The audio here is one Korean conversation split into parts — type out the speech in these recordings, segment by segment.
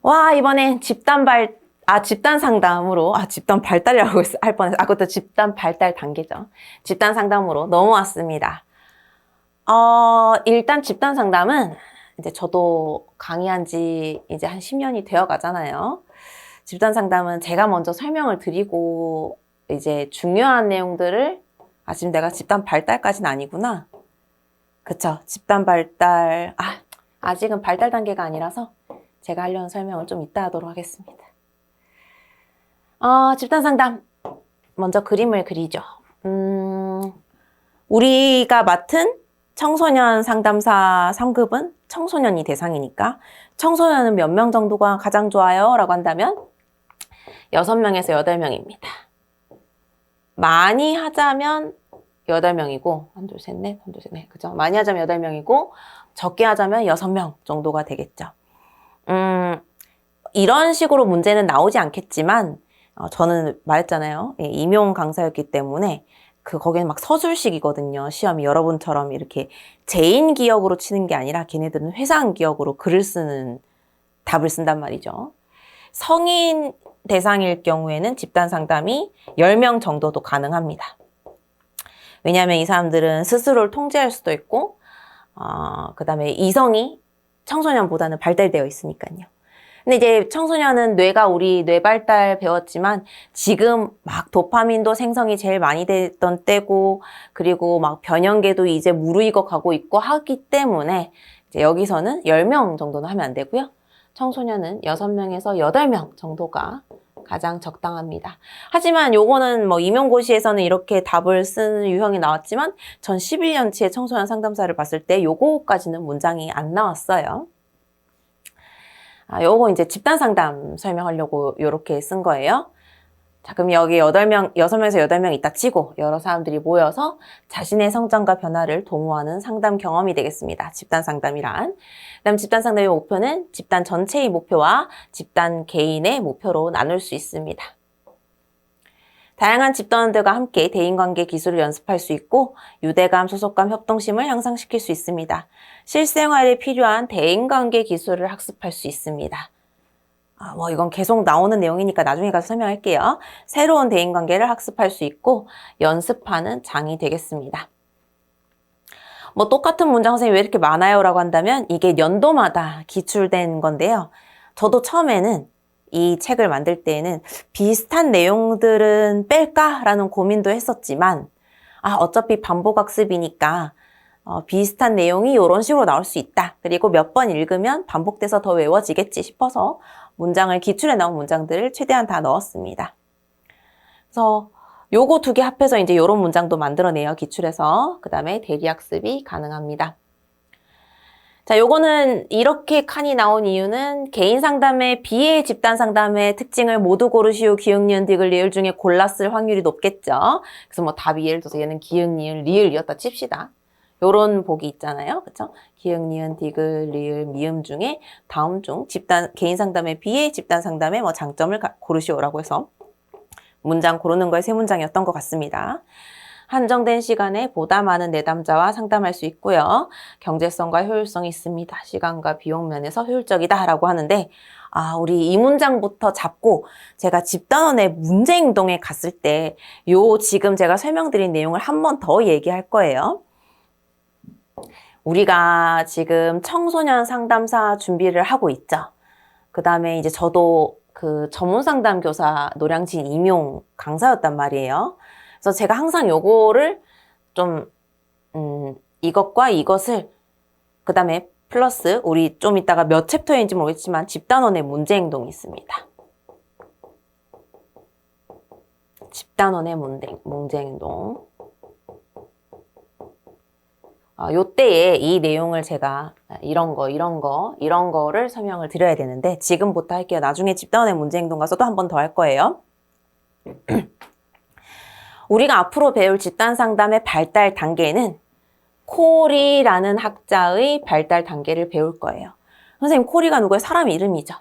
와, 이번엔 집단 상담으로, 집단 발달이라고 할 뻔했어. 그것도 집단 발달 단계죠. 집단 상담으로 넘어왔습니다. 일단 집단 상담은 이제 저도 강의한 지 이제 한 10년이 되어 가잖아요. 집단 상담은 제가 먼저 설명을 드리고 이제 중요한 내용들을 지금 내가 집단 발달까지는 아니구나. 그쵸. 집단 발달. 아직은 발달 단계가 아니라서 제가 하려는 설명을 좀 이따 하도록 하겠습니다. 집단 상담. 먼저 그림을 그리죠. 우리가 맡은 청소년 상담사 3급은 청소년이 대상이니까 청소년은 몇 명 정도가 가장 좋아요? 라고 한다면 6명에서 8명입니다. 많이 하자면 8명이고 하나, 둘, 셋, 넷, 그죠? 많이 하자면 8명이고 적게 하자면 6명 정도가 되겠죠. 이런 식으로 문제는 나오지 않겠지만 저는 말했잖아요. 임용 강사였기 때문에 거기는 막 서술식이거든요. 시험이 여러분처럼 이렇게 재인 기억으로 치는 게 아니라 걔네들은 회상 기억으로 답을 쓴단 말이죠. 성인 대상일 경우에는 집단 상담이 10명 정도도 가능합니다. 왜냐하면 이 사람들은 스스로를 통제할 수도 있고 그 다음에 이성이 청소년보다는 발달되어 있으니까요. 근데 이제 청소년은 우리 뇌 발달 배웠지만 지금 막 도파민도 생성이 제일 많이 됐던 때고 그리고 막 변형계도 이제 무르익어 가고 있고 하기 때문에 이제 여기서는 10명 정도는 하면 안 되고요. 청소년은 6명에서 8명 정도가 가장 적당합니다. 하지만 요거는 임용고시에서는 이렇게 답을 쓰는 유형이 나왔지만 전 11년치의 청소년 상담사를 봤을 때 요거까지는 문장이 안 나왔어요. 요거 이제 집단 상담 설명하려고 요렇게 쓴 거예요. 자, 그럼 여기 6명에서 8명 있다 치고 여러 사람들이 모여서 자신의 성장과 변화를 도모하는 상담 경험이 되겠습니다. 집단 상담이란. 그다음 집단 상담의 목표는 집단 전체의 목표와 집단 개인의 목표로 나눌 수 있습니다. 다양한 집단원들과 함께 대인관계 기술을 연습할 수 있고 유대감, 소속감, 협동심을 향상시킬 수 있습니다. 실생활에 필요한 대인관계 기술을 학습할 수 있습니다. 이건 계속 나오는 내용이니까 나중에 가서 설명할게요. 새로운 대인관계를 학습할 수 있고 연습하는 장이 되겠습니다. 똑같은 문장 선생님 왜 이렇게 많아요? 라고 한다면 이게 연도마다 기출된 건데요. 저도 처음에는 이 책을 만들 때에는 비슷한 내용들은 뺄까라는 고민도 했었지만 어차피 반복학습이니까 비슷한 내용이 이런 식으로 나올 수 있다. 그리고 몇 번 읽으면 반복돼서 더 외워지겠지 싶어서 기출에 나온 문장들을 최대한 다 넣었습니다. 그래서 요거 2개 합해서 이제 이런 문장도 만들어내요. 기출에서. 그 다음에 대리학습이 가능합니다. 자, 요거는 이렇게 칸이 나온 이유는 개인 상담의 비의 집단 상담의 특징을 모두 고르시오. 기역, 니은, 디귿, 리을 중에 골랐을 확률이 높겠죠. 그래서 답이 예를 들어서 얘는 기역, 니은, 리을이었다 칩시다. 요런 복이 있잖아요. 그쵸? 기역, 니은, 디귿, 리을, 미음 중에 다음 중 개인 상담의 비의 집단 상담의 장점을 고르시오라고 해서 문장 고르는 거에 3문장이었던 것 같습니다. 한정된 시간에 보다 많은 내담자와 상담할 수 있고요. 경제성과 효율성이 있습니다. 시간과 비용 면에서 효율적이다 라고 하는데 우리 이 문장부터 잡고 제가 집단원의 문제 행동에 갔을 때 지금 제가 설명드린 내용을 한 번 더 얘기할 거예요. 우리가 지금 청소년 상담사 준비를 하고 있죠. 그 다음에 이제 저도 전문 상담 교사 노량진 임용 강사였단 말이에요. 그래서 제가 항상 요거를 이것과 이것을 그 다음에 플러스 우리 좀 이따가 몇 챕터인지 모르겠지만 집단원의 문제 행동이 있습니다. 집단원의 문제 행동. 요때에 이 내용을 제가 이런 거를 설명을 드려야 되는데 지금부터 할게요. 나중에 집단원의 문제 행동 가서도 한 번 더 할 거예요. 우리가 앞으로 배울 집단 상담의 발달 단계는 코리라는 학자의 발달 단계를 배울 거예요. 선생님, 코리가 누구예요? 사람 이름이죠.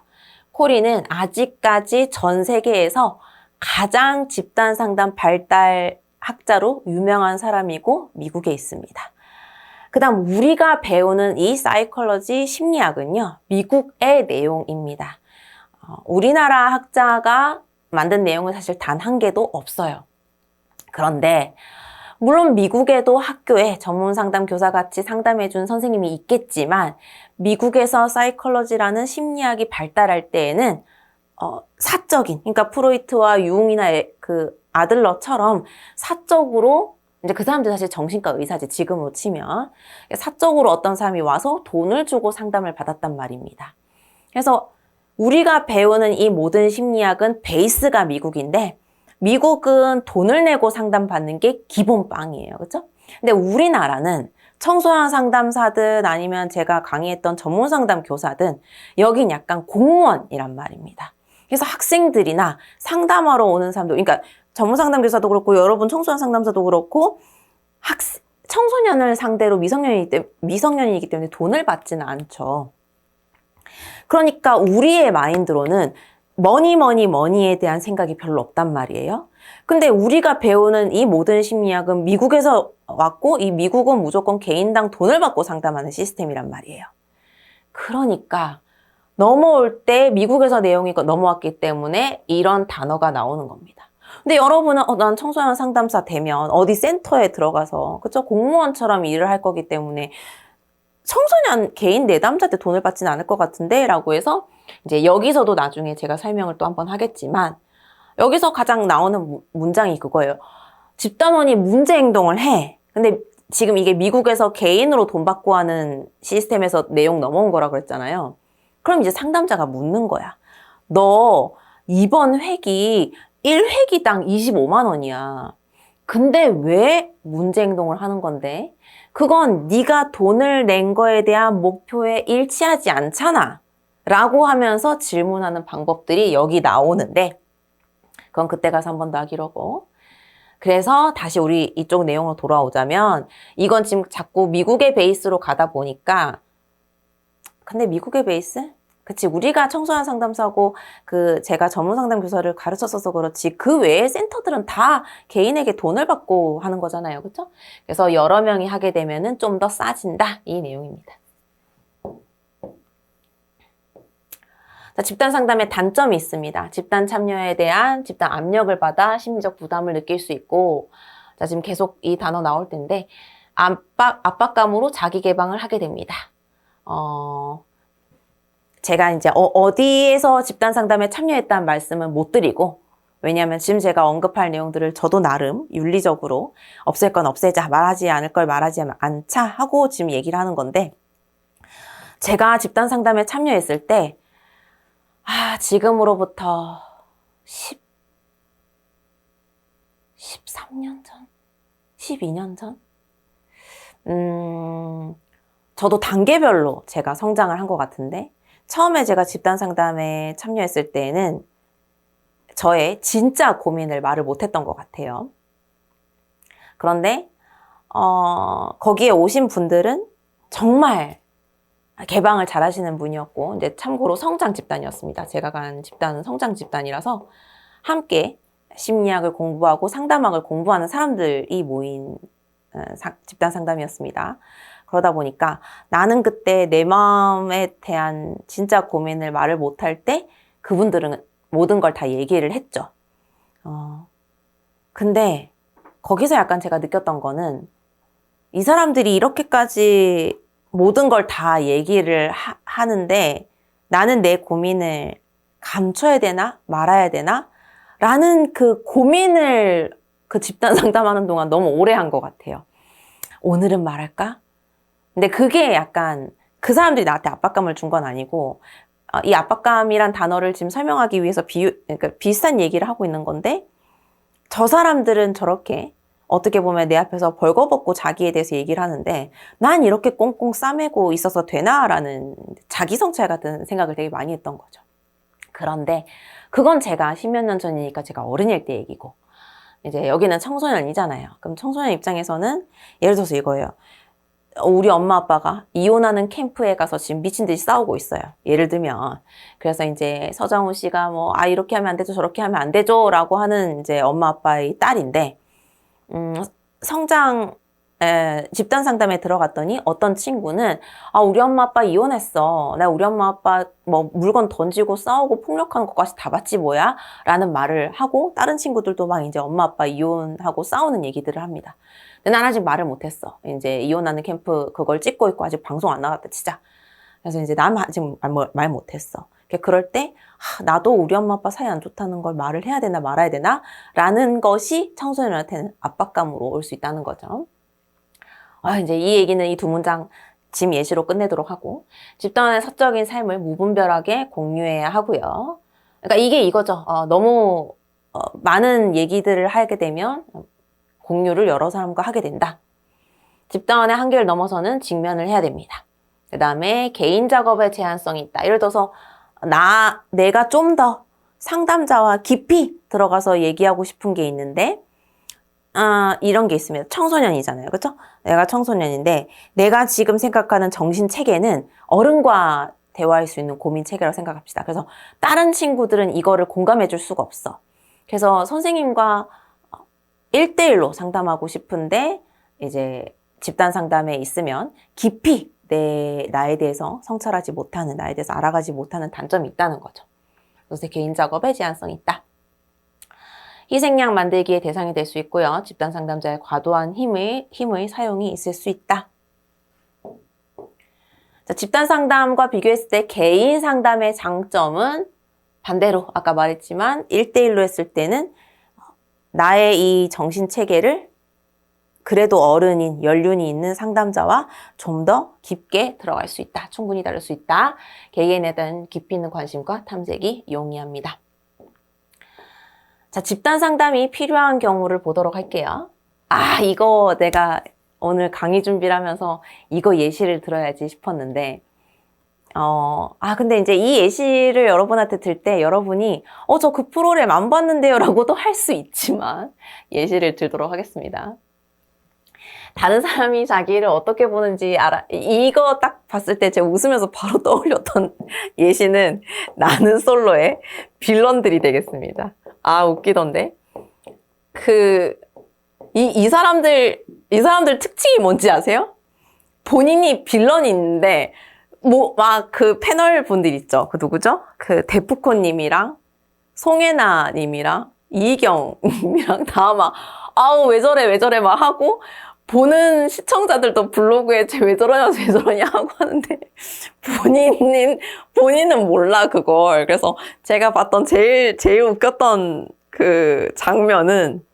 코리는 아직까지 전 세계에서 가장 집단 상담 발달 학자로 유명한 사람이고 미국에 있습니다. 그 다음 우리가 배우는 이 사이콜러지 심리학은요. 미국의 내용입니다. 우리나라 학자가 만든 내용은 사실 단 한 개도 없어요. 그런데 물론 미국에도 학교에 전문 상담 교사같이 상담해준 선생님이 있겠지만 미국에서 사이콜러지라는 심리학이 발달할 때에는 사적인, 그러니까 프로이트와 융이나 그 아들러처럼 사적으로, 이제 그 사람들 사실 정신과 의사지 지금으로 치면 사적으로 어떤 사람이 와서 돈을 주고 상담을 받았단 말입니다. 그래서 우리가 배우는 이 모든 심리학은 베이스가 미국인데 미국은 돈을 내고 상담받는 게 기본 빵이에요. 그렇죠? 근데 우리나라는 청소년 상담사든 아니면 제가 강의했던 전문 상담 교사든 여긴 약간 공무원이란 말입니다. 그래서 학생들이나 상담하러 오는 사람들, 그러니까 전문 상담 교사도 그렇고 여러분 청소년 상담사도 그렇고 청소년을 상대로 미성년이기 때문에 돈을 받지는 않죠. 그러니까 우리의 마인드로는 머니에 대한 생각이 별로 없단 말이에요. 근데 우리가 배우는 이 모든 심리학은 미국에서 왔고 이 미국은 무조건 개인당 돈을 받고 상담하는 시스템이란 말이에요. 그러니까 넘어올 때 미국에서 내용이 넘어왔기 때문에 이런 단어가 나오는 겁니다. 근데 여러분은 난 청소년 상담사 되면 어디 센터에 들어가서 그쵸? 공무원처럼 일을 할 거기 때문에 청소년 개인 내담자한테 돈을 받지는 않을 것 같은데 라고 해서 이제 여기서도 나중에 제가 설명을 또 한번 하겠지만 여기서 가장 나오는 문장이 그거예요. 집단원이 문제 행동을 해. 근데 지금 이게 미국에서 개인으로 돈 받고 하는 시스템에서 내용 넘어온 거라 그랬잖아요. 그럼 이제 상담자가 묻는 거야. 너 이번 획이 1획이당 25만 원이야. 근데 왜 문제 행동을 하는 건데? 그건 네가 돈을 낸 거에 대한 목표에 일치하지 않잖아. 라고 하면서 질문하는 방법들이 여기 나오는데 그건 그때 가서 한 번 더 하기로고. 그래서 다시 우리 이쪽 내용으로 돌아오자면 이건 지금 자꾸 미국의 베이스로 가다 보니까 근데 미국의 베이스? 그치, 우리가 청소년 상담사고 제가 전문 상담 교사를 가르쳤어서 그렇지 그 외의 센터들은 다 개인에게 돈을 받고 하는 거잖아요. 그쵸? 그래서 여러 명이 하게 되면은 좀 더 싸진다. 이 내용입니다. 자, 집단 상담의 단점이 있습니다. 집단 참여에 대한 집단 압력을 받아 심리적 부담을 느낄 수 있고, 자, 지금 계속 이 단어 나올 텐데, 압박감으로 자기 개방을 하게 됩니다. 제가 이제 어디에서 집단 상담에 참여했다는 말씀은 못 드리고, 왜냐하면 지금 제가 언급할 내용들을 저도 나름 윤리적으로 없앨 건 없애자, 말하지 않을 걸 말하지 않자 하고 지금 얘기를 하는 건데, 제가 집단 상담에 참여했을 때 지금으로부터 13년 전? 12년 전? 저도 단계별로 제가 성장을 한 것 같은데, 처음에 제가 집단 상담에 참여했을 때는 저의 진짜 고민을 말을 못했던 것 같아요. 그런데, 거기에 오신 분들은 정말 개방을 잘 하시는 분이었고, 이제 참고로 성장 집단이었습니다. 제가 간 집단은 성장 집단이라서 함께 심리학을 공부하고 상담학을 공부하는 사람들이 모인 집단 상담이었습니다. 그러다 보니까 나는 그때 내 마음에 대한 진짜 고민을 말을 못할 때 그분들은 모든 걸 다 얘기를 했죠. 근데 거기서 약간 제가 느꼈던 거는 이 사람들이 이렇게까지 모든 걸 다 얘기를 하는데 나는 내 고민을 감춰야 되나? 말아야 되나? 라는 그 고민을 그 집단 상담하는 동안 너무 오래 한 것 같아요. 오늘은 말할까? 근데 그게 약간 그 사람들이 나한테 압박감을 준 건 아니고 이 압박감이란 단어를 지금 설명하기 위해서 그러니까 비슷한 얘기를 하고 있는 건데 저 사람들은 저렇게 어떻게 보면 내 앞에서 벌거벗고 자기에 대해서 얘기를 하는데 난 이렇게 꽁꽁 싸매고 있어서 되나라는 자기 성찰 같은 생각을 되게 많이 했던 거죠. 그런데 그건 제가 10몇 년 전이니까 제가 어른일 때 얘기고 이제 여기는 청소년이잖아요. 그럼 청소년 입장에서는 예를 들어서 이거예요. 우리 엄마 아빠가 이혼하는 캠프에 가서 지금 미친 듯이 싸우고 있어요. 예를 들면. 그래서 이제 서장훈 씨가 이렇게 하면 안 되죠. 저렇게 하면 안 되죠. 라고 하는 이제 엄마 아빠의 딸인데, 집단 상담에 들어갔더니 어떤 친구는 우리 엄마 아빠 이혼했어. 내가 우리 엄마 아빠 뭐 물건 던지고 싸우고 폭력한 것까지 다 봤지 뭐야? 라는 말을 하고 다른 친구들도 막 이제 엄마 아빠 이혼하고 싸우는 얘기들을 합니다. 근데 난 아직 말을 못했어. 이제 이혼하는 캠프 그걸 찍고 있고 아직 방송 안 나갔다 치자. 그래서 이제 난 아직 말 못했어. 그럴 때 나도 우리 엄마 아빠 사이 안 좋다는 걸 말을 해야 되나 말아야 되나? 라는 것이 청소년한테는 압박감으로 올 수 있다는 거죠. 이제 이 얘기는 이 두 문장 짐 예시로 끝내도록 하고, 집단의 사적인 삶을 무분별하게 공유해야 하고요. 그러니까 이게 이거죠. 너무 많은 얘기들을 하게 되면 공유를 여러 사람과 하게 된다. 집단의 한계를 넘어서는 직면을 해야 됩니다. 그 다음에 개인 작업의 제한성이 있다. 예를 들어서 내가 좀 더 상담자와 깊이 들어가서 얘기하고 싶은 게 있는데 이런 게 있습니다. 청소년이잖아요. 그렇죠? 내가 청소년인데 내가 지금 생각하는 정신 체계는 어른과 대화할 수 있는 고민 체계라고 생각합시다. 그래서 다른 친구들은 이거를 공감해 줄 수가 없어. 그래서 선생님과 1대1로 상담하고 싶은데 이제 집단 상담에 있으면 깊이 나에 대해서 성찰하지 못하는, 나에 대해서 알아가지 못하는 단점이 있다는 거죠. 그래서 개인 작업에 제한성이 있다. 희생양 만들기의 대상이 될 수 있고요. 집단 상담자의 과도한 힘의 사용이 있을 수 있다. 자, 집단 상담과 비교했을 때 개인 상담의 장점은 반대로 아까 말했지만 1대1로 했을 때는 나의 이 정신체계를 그래도 어른인, 연륜이 있는 상담자와 좀 더 깊게 들어갈 수 있다. 충분히 다룰 수 있다. 개개인에 대한 깊이 있는 관심과 탐색이 용이합니다. 자, 집단 상담이 필요한 경우를 보도록 할게요. 이거 내가 오늘 강의 준비를 하면서 이거 예시를 들어야지 싶었는데, 근데 이제 이 예시를 여러분한테 들 때 여러분이, 저 그 프로그램 안 봤는데요 라고도 할 수 있지만, 예시를 들도록 하겠습니다. 다른 사람이 자기를 어떻게 보는지 이거 딱 봤을 때 제가 웃으면서 바로 떠올렸던 예시는 나는 솔로의 빌런들이 되겠습니다. 웃기던데. 이 사람들 특징이 뭔지 아세요? 본인이 빌런인데, 그 패널 분들 있죠? 누구죠? 데프콘님이랑, 송혜나님이랑, 이희경님이랑 다 왜 저래 막 하고, 보는 시청자들도 블로그에 왜 저러냐 하고 하는데 본인은 몰라 그걸. 그래서 제가 봤던 제일 웃겼던 그 장면은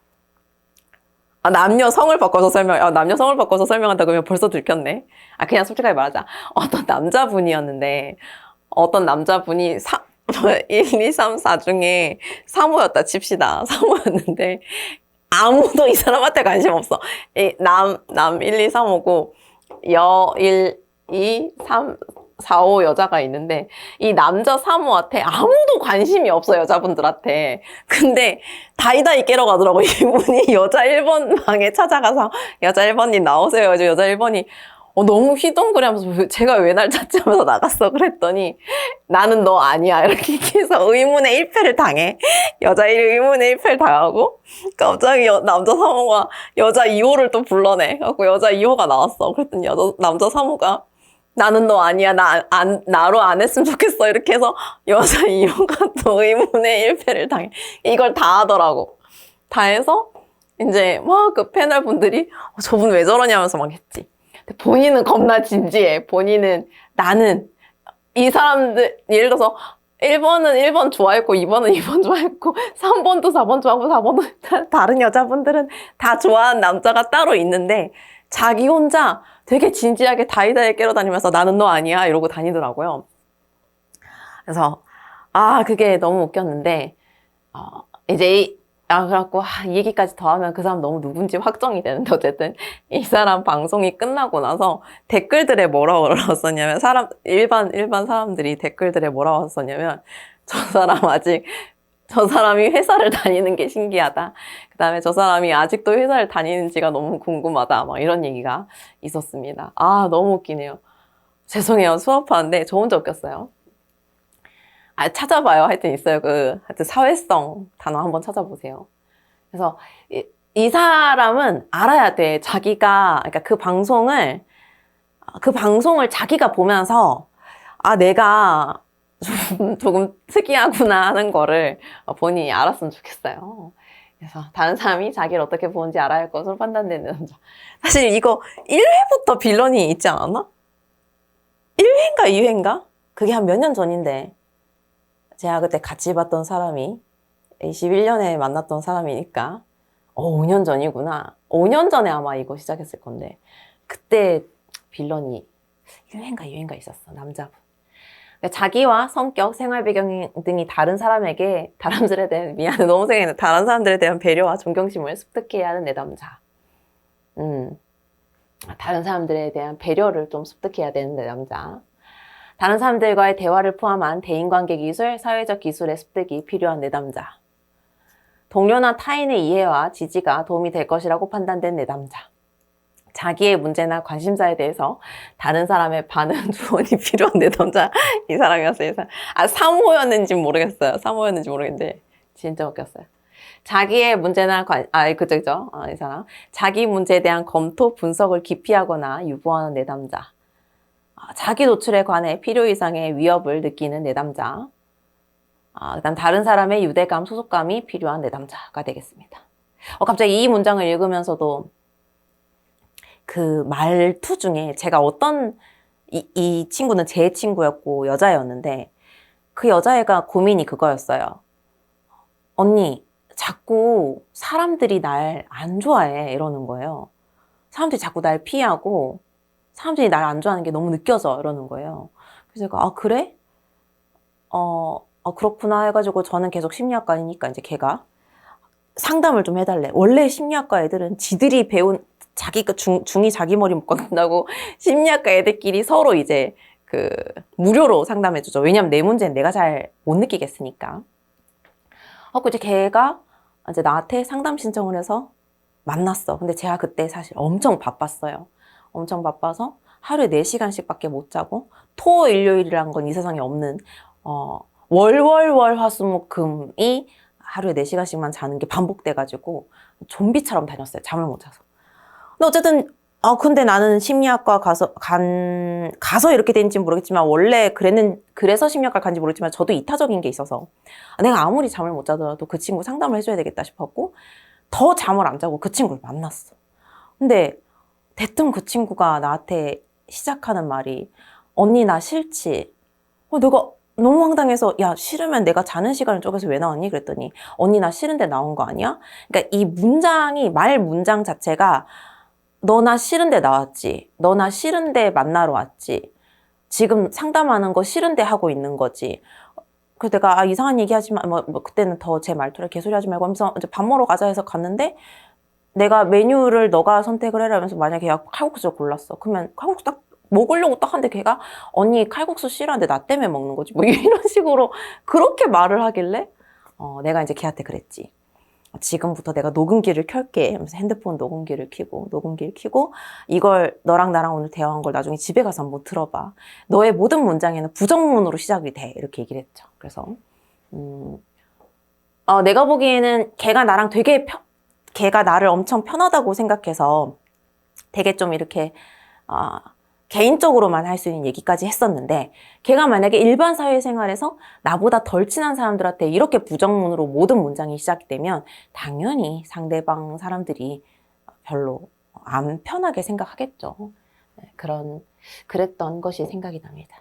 남녀 성을 바꿔서 설명한다 그러면 벌써 들켰네. 그냥 솔직하게 말하자. 어떤 남자분이었는데 어떤 남자분이 1, 2, 3, 4 중에 3호였다 칩시다. 3호였는데 아무도 이 사람한테 관심 없어. 남 1, 2, 3호고 여 1, 2, 3, 4, 5 여자가 있는데 이 남자 3호한테 아무도 관심이 없어, 여자분들한테. 근데 다이다이 깨러 가더라고. 이분이 여자 1번 방에 찾아가서 여자 1번님 나오세요. 여자 1번이 너무 휘둥그레하면서 제가 왜 날 찾지 하면서 나갔어. 그랬더니 나는 너 아니야 이렇게 해서 의문의 1패를 당해. 여자 1위 의문의 1패를 당하고 갑자기 남자 3호가 여자 2호를 또 불러내. 그래서 여자 2호가 나왔어. 그랬더니 남자 3호가 나는 너 아니야. 나로 안 했으면 좋겠어. 이렇게 해서 여자 2호가 또 의문의 1패를 당해. 이걸 다 하더라고. 다 해서 이제 막 그 패널 분들이 저분 왜 저러냐면서 막 했지. 본인은 겁나 진지해. 본인은 나는 이 사람들 예를 들어서 1번은 1번 좋아했고 2번은 2번 좋아했고 3번도 4번 좋아하고 4번은 다른 여자분들은 다 좋아하는 남자가 따로 있는데 자기 혼자 되게 진지하게 다이다이 깨러 다니면서 나는 너 아니야 이러고 다니더라고요. 그래서 그게 너무 웃겼는데 이제 그래갖고 이 얘기까지 더 하면 그 사람 너무 누군지 확정이 되는데 어쨌든 이 사람 방송이 끝나고 나서 댓글들에 뭐라고 썼냐면 일반 사람들이 댓글들에 뭐라고 썼냐면 저 사람이 회사를 다니는 게 신기하다. 그 다음에 저 사람이 아직도 회사를 다니는지가 너무 궁금하다. 막 이런 얘기가 있었습니다. 너무 웃기네요. 죄송해요. 수업하는데 저 혼자 웃겼어요. 찾아봐요. 하여튼 있어요. 하여튼 사회성 단어 한번 찾아보세요. 그래서 이 사람은 알아야 돼. 자기가, 그러니까 그 방송을 자기가 보면서, 아, 내가 조금 특이하구나 하는 거를 본인이 알았으면 좋겠어요. 그래서 다른 사람이 자기를 어떻게 보는지 알아야 할 것으로 판단되는 남자. 사실 이거 1회부터 빌런이 있지 않았나? 1회인가 2회인가? 그게 한 몇 년 전인데 제가 그때 같이 봤던 사람이 21년에 만났던 사람이니까 5년 전이구나. 5년 전에 아마 이거 시작했을 건데 그때 빌런이 1회인가 2회인가 있었어. 남자분. 그러니까 자기와 성격, 생활 배경 등이 다른 사람에게 다람들에 대한 미안해 너무 생각나. 다른 사람들에 대한 배려와 존경심을 습득해야 하는 내 남자. 다른 사람들에 대한 배려를 좀 습득해야 되는 내 남자. 다른 사람들과의 대화를 포함한 대인관계 기술, 사회적 기술의 습득이 필요한 내 남자. 동료나 타인의 이해와 지지가 도움이 될 것이라고 판단된 내 남자. 자기의 문제나 관심사에 대해서 다른 사람의 반응, 조언이 필요한 내 남자. 이 사람이었어요. 3호였는지 모르겠어요. 3호였는지 모르겠는데 진짜 웃겼어요. 자기의 문제나 그죠. 이 사람. 자기 문제에 대한 검토, 분석을 깊이 하거나 유보하는 내 남자. 자기 노출에 관해 필요 이상의 위협을 느끼는 내 남자. 그다음 다른 사람의 유대감, 소속감이 필요한 내 남자가 되겠습니다. 갑자기 이 문장을 읽으면서도 그 말투 중에 제가 이 친구는 제 친구였고 여자애였는데 그 여자애가 고민이 그거였어요. 언니, 자꾸 사람들이 날 안 좋아해 이러는 거예요. 사람들이 자꾸 날 피하고 사람들이 날 안 좋아하는 게 너무 느껴져 이러는 거예요. 그래서 제가 그래? 그렇구나 해가지고 저는 계속 심리학과이니까 이제 걔가 상담을 좀 해달래. 원래 심리학과 애들은 지들이 배운 자기가 중이 자기 머리 묶어놓는다고 심리학과 애들끼리 서로 이제 무료로 상담해주죠. 왜냐면 내 문제는 내가 잘 못 느끼겠으니까. 이제 걔가 이제 나한테 상담 신청을 해서 만났어. 근데 제가 그때 사실 엄청 바빴어요. 엄청 바빠서 하루에 4시간씩밖에 못 자고 토, 일요일이란 건 이 세상에 없는 월화수목금이 하루에 4시간씩만 자는 게 반복돼가지고 좀비처럼 다녔어요. 잠을 못 자서. 근데 어쨌든 근데 나는 심리학과 가서 이렇게 된지 모르겠지만 원래 그래서 심리학과 간지 모르겠지만 저도 이타적인 게 있어서 내가 아무리 잠을 못 자더라도 그 친구 상담을 해줘야 되겠다 싶었고 더 잠을 안 자고 그 친구를 만났어. 근데 대뜸 그 친구가 나한테 시작하는 말이 언니 나 싫지? 내가 너무 황당해서 야 싫으면 내가 자는 시간을 쪼개서 왜 나왔니? 그랬더니 언니 나 싫은데 나온 거 아니야? 그러니까 이 말 문장 자체가 너 나 싫은데 나왔지. 너 나 싫은데 만나러 왔지. 지금 상담하는 거 싫은데 하고 있는 거지. 그래서 내가 이상한 얘기 하지 마. 그때는 더 제 말투를 개소리 하지 말고 하면서 이제 밥 먹으러 가자 해서 갔는데 내가 메뉴를 너가 선택을 해라 하면서 만약에 걔가 칼국수를 골랐어. 그러면 칼국수 딱 먹으려고 딱 하는데 걔가 언니 칼국수 싫어하는데 나 때문에 먹는 거지. 이런 식으로 그렇게 말을 하길래 내가 이제 걔한테 그랬지. 지금부터 내가 녹음기를 켤게 하면서 핸드폰 녹음기를 켜고 이걸 너랑 나랑 오늘 대화한 걸 나중에 집에 가서 한번 들어봐. 너의 모든 문장에는 부정문으로 시작이 돼. 이렇게 얘기를 했죠. 그래서 내가 보기에는 걔가 나를 엄청 편하다고 생각해서 되게 좀 이렇게 개인적으로만 할 수 있는 얘기까지 했었는데 걔가 만약에 일반 사회생활에서 나보다 덜 친한 사람들한테 이렇게 부정문으로 모든 문장이 시작되면 당연히 상대방 사람들이 별로 안 편하게 생각하겠죠. 그랬던 것이 생각이 납니다.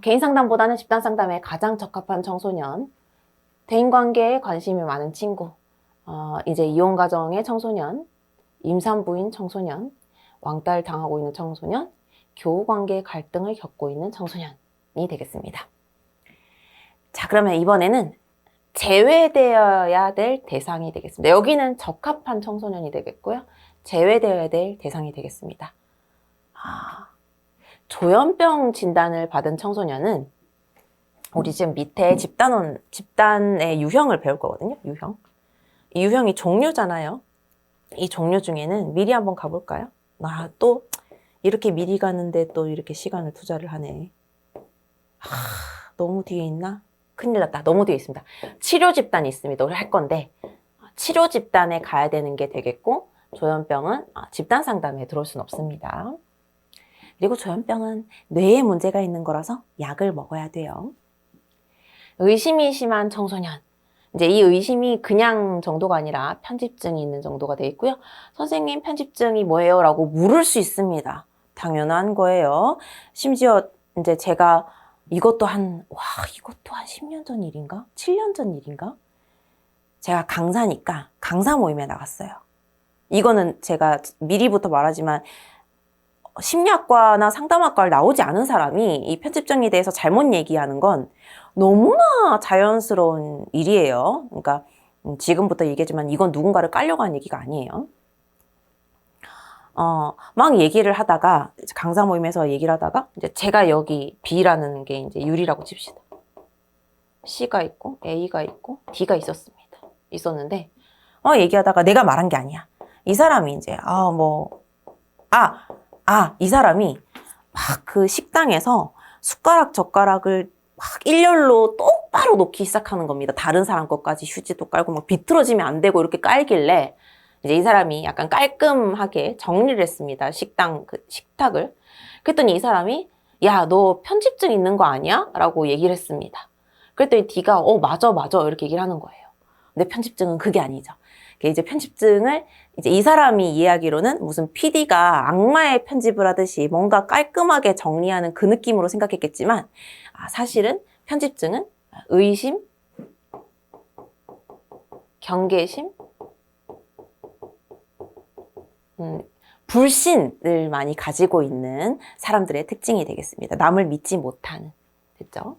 개인 상담보다는 집단 상담에 가장 적합한 청소년, 대인관계에 관심이 많은 친구, 이제 이혼 가정의 청소년, 임산부인 청소년, 왕따를 당하고 있는 청소년, 교우관계 갈등을 겪고 있는 청소년이 되겠습니다. 자, 그러면 이번에는 제외되어야 될 대상이 되겠습니다. 여기는 적합한 청소년이 되겠고요. 제외되어야 될 대상이 되겠습니다. 조현병 진단을 받은 청소년은 우리 지금 밑에 집단의 유형을 배울 거거든요. 유형. 이 유형이 종류잖아요. 이 종류 중에는 미리 한번 가볼까요? 또 이렇게 미리 가는데 또 이렇게 시간을 투자를 하네. 너무 뒤에 있나? 큰일 났다. 너무 뒤에 있습니다. 치료 집단이 있습니다. 우리 할 건데 치료 집단에 가야 되는 게 되겠고 조현병은 집단 상담에 들어올 수는 없습니다. 그리고 조현병은 뇌에 문제가 있는 거라서 약을 먹어야 돼요. 의심이 심한 청소년. 이제 이 의심이 그냥 정도가 아니라 편집증이 있는 정도가 돼 있고요. 선생님 편집증이 뭐예요? 라고 물을 수 있습니다. 당연한 거예요. 심지어 이제 제가 이것도 한 10년 전 일인가? 7년 전 일인가? 제가 강사니까 강사 모임에 나갔어요. 이거는 제가 미리부터 말하지만 심리학과나 상담학과를 나오지 않은 사람이 이 편집증에 대해서 잘못 얘기하는 건 너무나 자연스러운 일이에요. 그러니까 지금부터 얘기하지만 이건 누군가를 깔려고 한 얘기가 아니에요. 막 얘기를 하다가 강사 모임에서 얘기를 하다가 이제 제가 여기 B라는 게 이제 유리라고 칩시다. C가 있고 A가 있고 D가 있었는데 얘기하다가 내가 말한 게 아니야. 이 사람이 이제 이 사람이 막 그 식당에서 숟가락 젓가락을 막 일렬로 똑바로 놓기 시작하는 겁니다. 다른 사람 것까지 휴지도 깔고 막 비틀어지면 안 되고 이렇게 깔길래 이제 이 사람이 약간 깔끔하게 정리를 했습니다. 식탁을. 그랬더니 이 사람이 야, 너 편집증 있는 거 아니야? 라고 얘기를 했습니다. 그랬더니 D가 맞아 이렇게 얘기를 하는 거예요. 근데 편집증은 그게 아니죠. 이제 편집증을 이제 이 사람이 이해하기로는 무슨 PD가 악마의 편집을 하듯이 뭔가 깔끔하게 정리하는 그 느낌으로 생각했겠지만 사실은 편집증은 의심, 경계심, 불신을 많이 가지고 있는 사람들의 특징이 되겠습니다. 남을 믿지 못하는. 됐죠?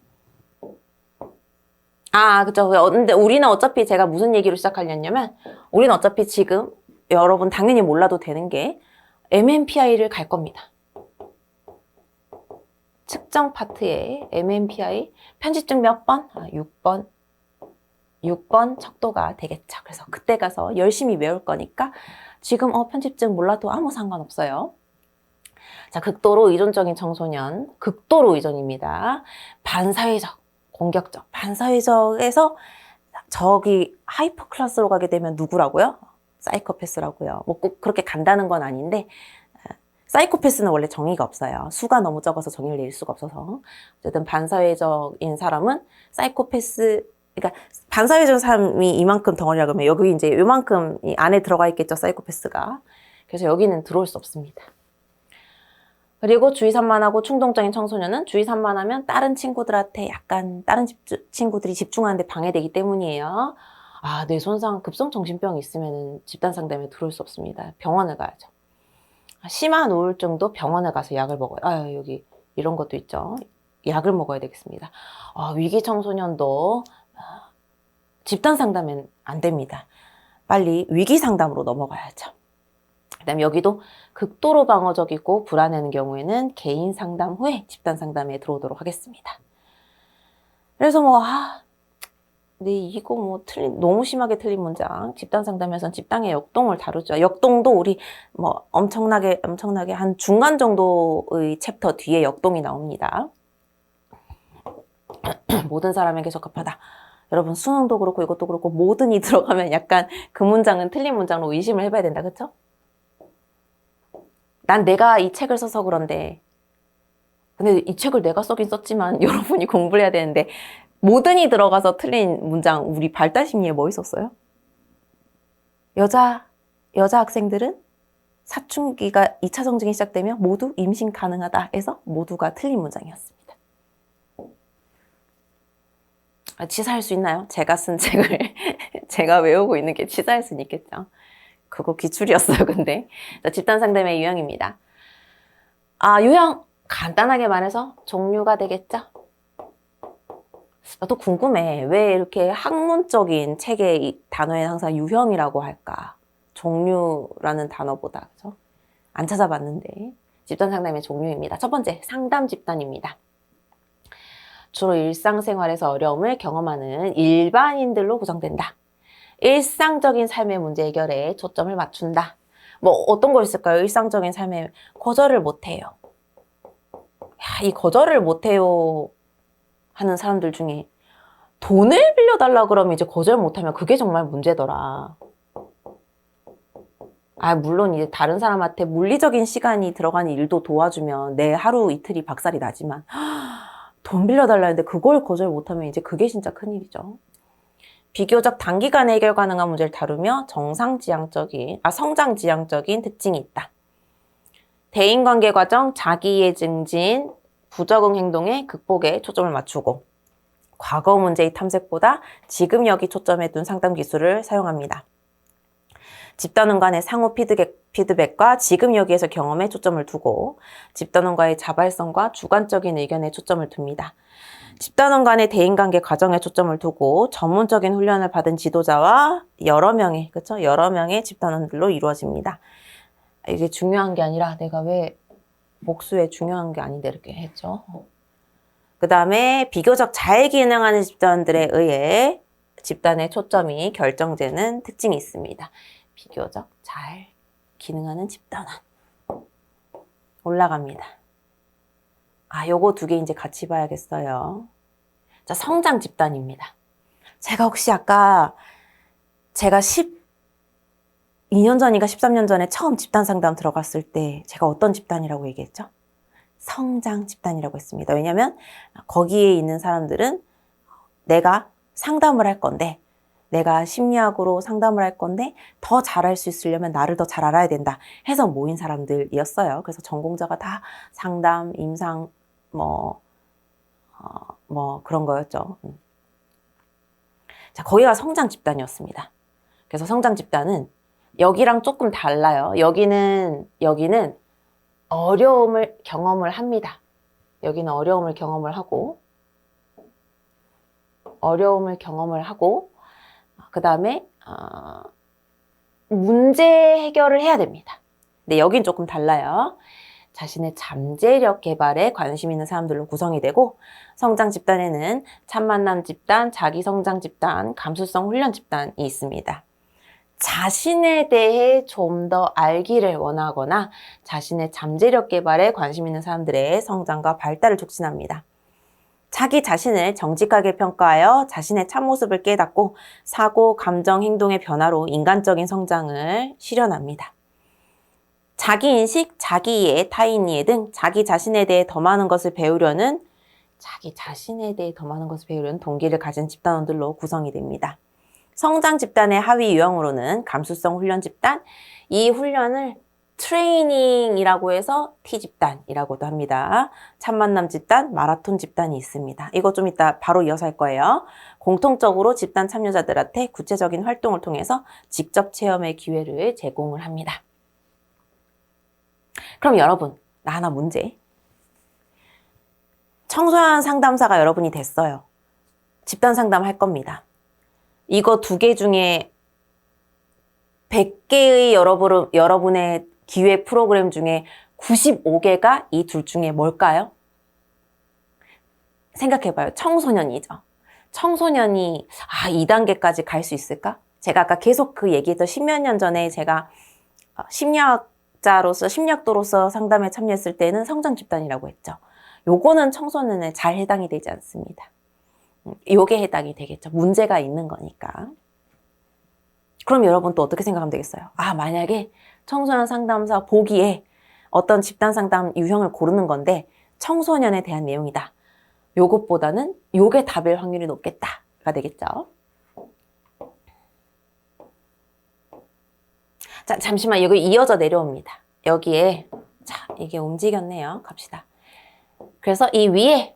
그죠. 근데 우리는 어차피 제가 무슨 얘기로 시작하려냐면, 우리는 어차피 지금 여러분 당연히 몰라도 되는 게 MMPI를 갈 겁니다. 측정 파트에 MMPI, 편집증 몇 번? 6번. 6번 척도가 되겠죠. 그래서 그때 가서 열심히 외울 거니까 지금 편집증 몰라도 아무 상관없어요. 자, 극도로 의존적인 청소년, 극도로 의존입니다. 반사회적, 공격적, 반사회적에서 저기 하이퍼 클래스로 가게 되면 누구라고요? 사이코패스라고요. 뭐 꼭 그렇게 간다는 건 아닌데 사이코패스는 원래 정의가 없어요. 수가 너무 적어서 정의를 내릴 수가 없어서. 어쨌든 반사회적인 사람은 사이코패스, 그러니까 반사회적인 사람이 이만큼 덩어리라 그러면 여기 이제 요만큼 이 안에 들어가 있겠죠, 사이코패스가. 그래서 여기는 들어올 수 없습니다. 그리고 주의 산만하고 충동적인 청소년은 주의 산만하면 다른 친구들한테 약간 다른 친구들이 집중하는데 방해되기 때문이에요. 뇌 손상, 급성 정신병이 있으면 집단 상담에 들어올 수 없습니다. 병원을 가야죠. 심한 우울증도 병원에 가서 약을 먹어요. 여기 이런 것도 있죠. 약을 먹어야 되겠습니다. 위기 청소년도 집단 상담은 안 됩니다. 빨리 위기 상담으로 넘어가야죠. 그다음에 여기도 극도로 방어적이고 불안해하는 경우에는 개인 상담 후에 집단 상담에 들어오도록 하겠습니다. 그래서 근데 이거 너무 심하게 틀린 문장. 집단 상담에서는 집단의 역동을 다루죠. 역동도 우리 엄청나게 한 중간 정도의 챕터 뒤에 역동이 나옵니다. 모든 사람에게 적합하다. 여러분 수능도 그렇고 이것도 그렇고 모든이 들어가면 약간 그 문장은 틀린 문장으로 의심을 해봐야 된다. 그쵸? 난 내가 이 책을 써서 그런데 근데 이 책을 내가 쓰긴 썼지만 여러분이 공부를 해야 되는데 모든이 들어가서 틀린 문장 우리 발달심리에 뭐 있었어요? 여자 학생들은 사춘기가 2차 성징이 시작되면 모두 임신 가능하다 해서 모두가 틀린 문장이었습니다. 치사할 수 있나요? 제가 쓴 책을 제가 외우고 있는 게 치사할 수는 있겠죠. 그거 기출이었어요, 근데. 자, 집단 상담의 유형입니다. 유형 간단하게 말해서 종류가 되겠죠? 나도 궁금해. 왜 이렇게 학문적인 책의 이 단어에 항상 유형이라고 할까? 종류라는 단어보다, 그죠? 안 찾아봤는데. 집단 상담의 종류입니다. 첫 번째, 상담 집단입니다. 주로 일상생활에서 어려움을 경험하는 일반인들로 구성된다. 일상적인 삶의 문제 해결에 초점을 맞춘다. 어떤 거 있을까요? 일상적인 삶에 거절을 못해요. 이 거절을 못해요 하는 사람들 중에 돈을 빌려달라 그러면 이제 거절 못하면 그게 정말 문제더라. 물론 이제 다른 사람한테 물리적인 시간이 들어가는 일도 도와주면 내 하루 이틀이 박살이 나지만 돈 빌려달라 했는데 그걸 거절 못하면 이제 그게 진짜 큰일이죠. 비교적 단기간에 해결 가능한 문제를 다루며 성장지향적인 특징이 있다. 대인관계 과정, 자기이해 증진, 부적응 행동의 극복에 초점을 맞추고 과거 문제의 탐색보다 지금 여기 초점에 둔 상담 기술을 사용합니다. 집단원 간의 상호 피드백과 지금 여기에서 경험에 초점을 두고 집단원과의 자발성과 주관적인 의견에 초점을 둡니다. 집단원 간의 대인관계 과정에 초점을 두고 전문적인 훈련을 받은 지도자와 여러 명의 집단원들로 이루어집니다. 이게 중요한 게 아니라 내가 왜 목수에 중요한 게 아닌데 이렇게 했죠. 그 다음에 비교적 잘 기능하는 집단들에 의해 집단의 초점이 결정되는 특징이 있습니다. 비교적 잘 기능하는 집단원. 올라갑니다. 요거 두 개 이제 같이 봐야겠어요. 자, 성장 집단입니다. 제가 혹시 아까 제가 12년 전인가 13년 전에 처음 집단 상담 들어갔을 때 제가 어떤 집단이라고 얘기했죠? 성장 집단이라고 했습니다. 왜냐면 거기에 있는 사람들은 내가 상담을 할 건데 내가 심리학으로 상담을 할 건데 더 잘할 수 있으려면 나를 더 잘 알아야 된다 해서 모인 사람들이었어요. 그래서 전공자가 다 상담, 임상, 그런 거였죠. 자, 거기가 성장 집단이었습니다. 그래서 성장 집단은 여기랑 조금 달라요. 여기는 어려움을 경험을 합니다. 여기는 어려움을 경험을 하고 그 다음에 문제 해결을 해야 됩니다. 근데 여긴 조금 달라요. 자신의 잠재력 개발에 관심 있는 사람들로 구성이 되고 성장 집단에는 참만남 집단, 자기성장 집단, 감수성 훈련 집단이 있습니다. 자신에 대해 좀 더 알기를 원하거나 자신의 잠재력 개발에 관심 있는 사람들의 성장과 발달을 촉진합니다. 자기 자신을 정직하게 평가하여 자신의 참모습을 깨닫고 사고, 감정, 행동의 변화로 인간적인 성장을 실현합니다. 자기인식, 자기이해, 타인이해 등 자기 자신에 대해 더 많은 것을 배우려는 동기를 가진 집단원들로 구성이 됩니다. 성장 집단의 하위 유형으로는 감수성 훈련 집단, 이 훈련을 트레이닝이라고 해서 T집단이라고도 합니다. 참만남 집단, 마라톤 집단이 있습니다. 이거 좀 이따 바로 이어서 할 거예요. 공통적으로 집단 참여자들한테 구체적인 활동을 통해서 직접 체험의 기회를 제공을 합니다. 그럼 여러분, 나 하나 문제. 청소년 상담사가 여러분이 됐어요. 집단 상담 할 겁니다. 이거 두 개 중에 100개의 여러분의 기획 프로그램 중에 95개가 이 둘 중에 뭘까요? 생각해봐요. 청소년이죠. 청소년이 2단계까지 갈 수 있을까? 제가 아까 계속 그 얘기했던 10몇 년 전에 제가 심리학도로서 상담에 참여했을 때는 성장 집단이라고 했죠. 요거는 청소년에 잘 해당이 되지 않습니다. 요게 해당이 되겠죠. 문제가 있는 거니까. 그럼 여러분 또 어떻게 생각하면 되겠어요? 만약에 청소년 상담사 보기에 어떤 집단 상담 유형을 고르는 건데 청소년에 대한 내용이다. 요것보다는 요게 답일 확률이 높겠다가 되겠죠. 자, 잠시만 여기 이어져 내려옵니다. 여기에 이게 움직였네요. 갑시다. 그래서 이 위에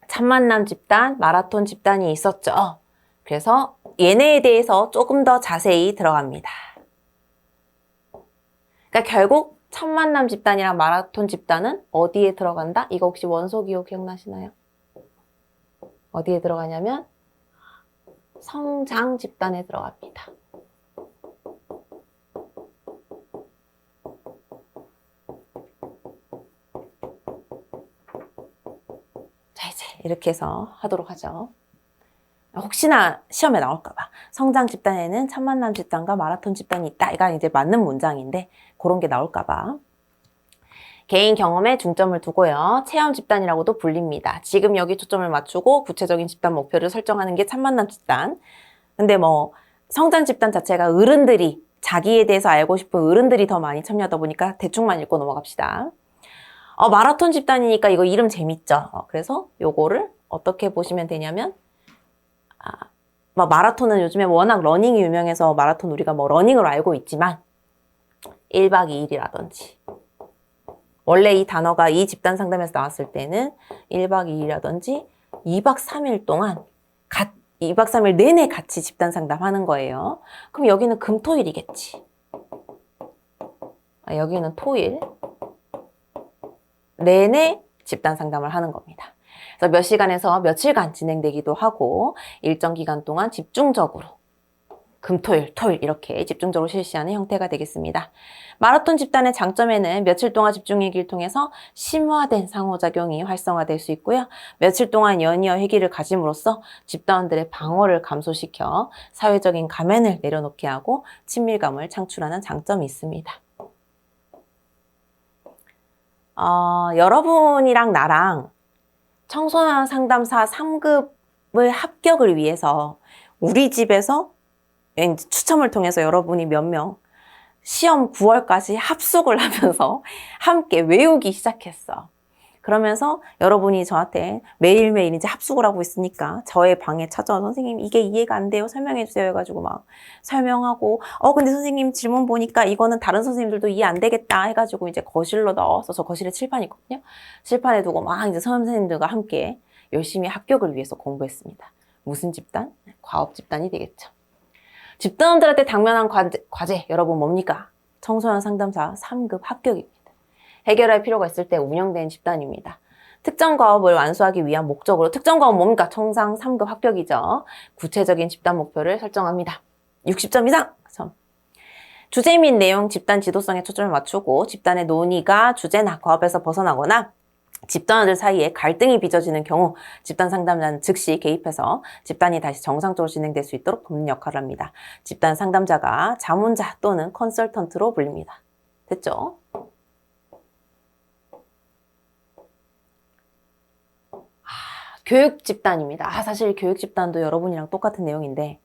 참만남 집단, 마라톤 집단이 있었죠. 그래서 얘네에 대해서 조금 더 자세히 들어갑니다. 그러니까 결국 참만남 집단이랑 마라톤 집단은 어디에 들어간다? 이거 혹시 원소기호 기억나시나요? 어디에 들어가냐면 성장 집단에 들어갑니다. 자, 이제 이렇게 해서 하도록 하죠. 혹시나 시험에 나올까봐. 성장 집단에는 참만남 집단과 마라톤 집단이 있다. 이건 이제 맞는 문장인데 그런 게 나올까봐. 개인 경험에 중점을 두고요. 체험 집단이라고도 불립니다. 지금 여기 초점을 맞추고 구체적인 집단 목표를 설정하는 게 참만남 집단. 근데 뭐 성장 집단 자체가 어른들이 자기에 대해서 알고 싶은 어른들이 더 많이 참여하다 보니까 대충만 읽고 넘어갑시다. 마라톤 집단이니까 이거 이름 재밌죠? 그래서 요거를 어떻게 보시면 되냐면 마라톤은 요즘에 워낙 러닝이 유명해서 마라톤 우리가 뭐 러닝으로 알고 있지만 1박 2일이라든지 원래 이 단어가 이 집단 상담에서 나왔을 때는 1박 2일이라든지 2박 3일 동안 2박 3일 내내 같이 집단 상담하는 거예요. 그럼 여기는 금토일이겠지. 여기는 토일 내내 집단 상담을 하는 겁니다. 그래서 몇 시간에서 며칠간 진행되기도 하고 일정 기간 동안 집중적으로 금토일, 토일 이렇게 집중적으로 실시하는 형태가 되겠습니다. 마라톤 집단의 장점에는 며칠 동안 집중일기를 통해서 심화된 상호작용이 활성화될 수 있고요. 며칠 동안 연이어 회기를 가짐으로써 집단원들의 방어를 감소시켜 사회적인 가면을 내려놓게 하고 친밀감을 창출하는 장점이 있습니다. 여러분이랑 나랑 청소년 상담사 3급을 합격을 위해서 우리 집에서 추첨을 통해서 여러분이 몇 명 시험 9월까지 합숙을 하면서 함께 외우기 시작했어. 그러면서 여러분이 저한테 매일매일 이제 합숙을 하고 있으니까 저의 방에 찾아와 선생님 이게 이해가 안 돼요 설명해 주세요 해가지고 막 설명하고 근데 선생님 질문 보니까 이거는 다른 선생님들도 이해 안 되겠다 해가지고 이제 거실로 넣어서 저 거실에 칠판이 있거든요. 칠판에 두고 막 이제 선생님들과 함께 열심히 합격을 위해서 공부했습니다. 무슨 집단? 과업 집단이 되겠죠. 집단원들한테 당면한 과제 여러분 뭡니까? 청소년 상담사 3급 합격입니다. 해결할 필요가 있을 때 운영된 집단입니다. 특정 과업을 완수하기 위한 목적으로 특정 과업 뭡니까? 청상 3급 합격이죠. 구체적인 집단 목표를 설정합니다. 60점 이상! 주제 및 내용 집단 지도성에 초점을 맞추고 집단의 논의가 주제나 과업에서 벗어나거나 집단원들 사이에 갈등이 빚어지는 경우 집단 상담자는 즉시 개입해서 집단이 다시 정상적으로 진행될 수 있도록 돕는 역할을 합니다. 집단 상담자가 자문자 또는 컨설턴트로 불립니다. 됐죠? 교육 집단입니다. 사실 교육 집단도 여러분이랑 똑같은 내용인데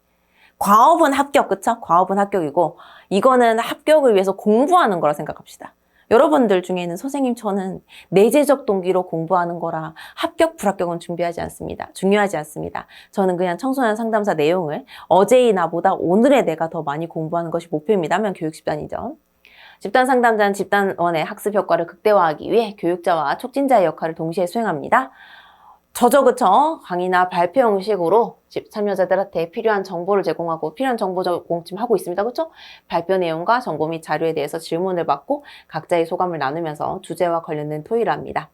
과업은 합격, 그쵸? 과업은 합격이고 이거는 합격을 위해서 공부하는 거라 생각합시다. 여러분들 중에는 선생님 저는 내재적 동기로 공부하는 거라 합격, 불합격은 준비하지 않습니다. 중요하지 않습니다. 저는 그냥 청소년 상담사 내용을 어제의 나보다 오늘의 내가 더 많이 공부하는 것이 목표입니다 하면 교육 집단이죠. 집단 상담자는 집단원의 학습 효과를 극대화하기 위해 교육자와 촉진자의 역할을 동시에 수행합니다. 그쵸? 강의나 발표 형식으로 참여자들한테 필요한 정보를 제공하고 필요한 정보 제공 지금 하고 있습니다. 그쵸? 발표 내용과 정보 및 자료에 대해서 질문을 받고 각자의 소감을 나누면서 주제와 관련된 토의를 합니다.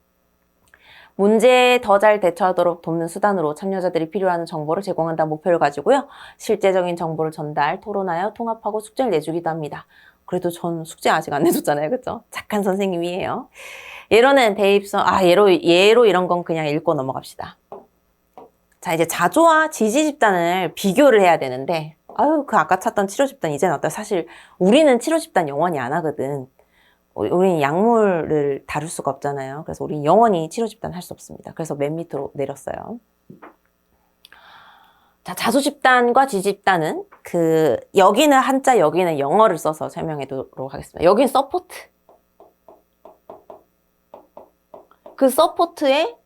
문제에 더 잘 대처하도록 돕는 수단으로 참여자들이 필요한 정보를 제공한다는 목표를 가지고요. 실제적인 정보를 전달, 토론하여 통합하고 숙제를 내주기도 합니다. 그래도 전 숙제 아직 안 내줬잖아요. 그쵸? 착한 선생님이에요. 예로는 대입서, 예로 이런 건 그냥 읽고 넘어갑시다. 자, 이제 자조와 지지 집단을 비교를 해야 되는데, 그 아까 찾던 치료 집단 이제 나왔다. 사실 우리는 치료 집단 영원히 안 하거든. 우리는 약물을 다룰 수가 없잖아요. 그래서 우리는 영원히 치료 집단 할 수 없습니다. 그래서 맨 밑으로 내렸어요. 자, 자조 집단과 지지 집단은 여기는 한자, 여기는 영어를 써서 설명해 두도록 하겠습니다. 여기는 서포트. 그 서포트에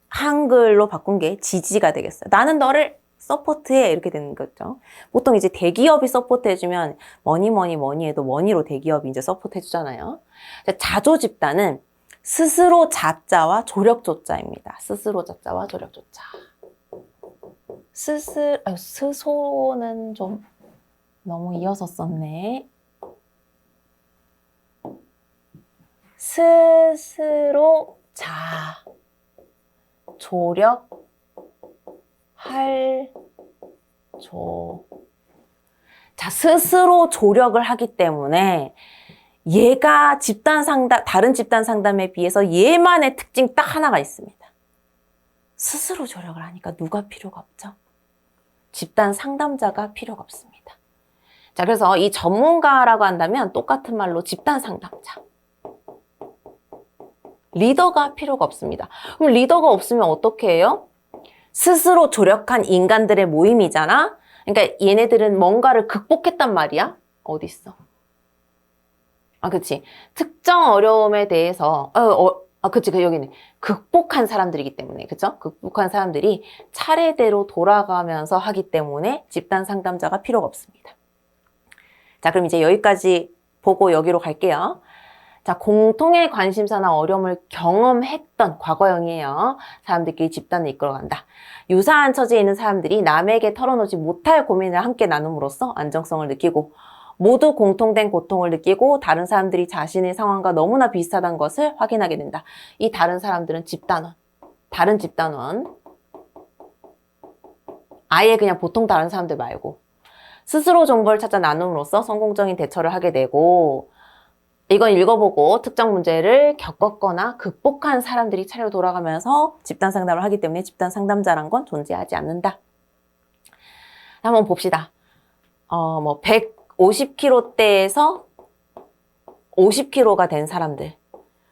한글로 바꾼 게 지지가 되겠어요. 나는 너를 서포트해 이렇게 되는 거죠. 보통 이제 대기업이 서포트해주면 뭐니 해도 머니로 대기업이 이제 서포트해주잖아요. 자조 집단은 스스로 자자와 조력조자입니다. 스스로 자자와 조력조자. 스소는 좀 너무 이어서 썼네. 스스로 자, 조력, 자, 스스로 조력을 하기 때문에 얘가 다른 집단 상담에 비해서 얘만의 특징 딱 하나가 있습니다. 스스로 조력을 하니까 누가 필요가 없죠? 집단 상담자가 필요가 없습니다. 자, 그래서 이 전문가라고 한다면 똑같은 말로 집단 상담자. 리더가 필요가 없습니다. 그럼 리더가 없으면 어떻게 해요? 스스로 조력한 인간들의 모임이잖아? 그러니까 얘네들은 뭔가를 극복했단 말이야? 어디 있어? 아, 그치. 특정 어려움에 대해서, 그치. 여기는 극복한 사람들이기 때문에, 그쵸? 극복한 사람들이 차례대로 돌아가면서 하기 때문에 집단 상담자가 필요가 없습니다. 자, 그럼 이제 여기까지 보고 여기로 갈게요. 자, 공통의 관심사나 어려움을 경험했던 과거형이에요. 사람들끼리 집단을 이끌어간다. 유사한 처지에 있는 사람들이 남에게 털어놓지 못할 고민을 함께 나눔으로써 안정성을 느끼고 모두 공통된 고통을 느끼고 다른 사람들이 자신의 상황과 너무나 비슷하다는 것을 확인하게 된다. 이 다른 사람들은 집단원. 다른 집단원. 아예 그냥 보통 다른 사람들 말고 스스로 정보를 찾아 나눔으로써 성공적인 대처를 하게 되고 이건 읽어보고 특정 문제를 겪었거나 극복한 사람들이 차례로 돌아가면서 집단 상담을 하기 때문에 집단 상담자란 건 존재하지 않는다. 한번 봅시다. 150kg대에서 50kg가 된 사람들.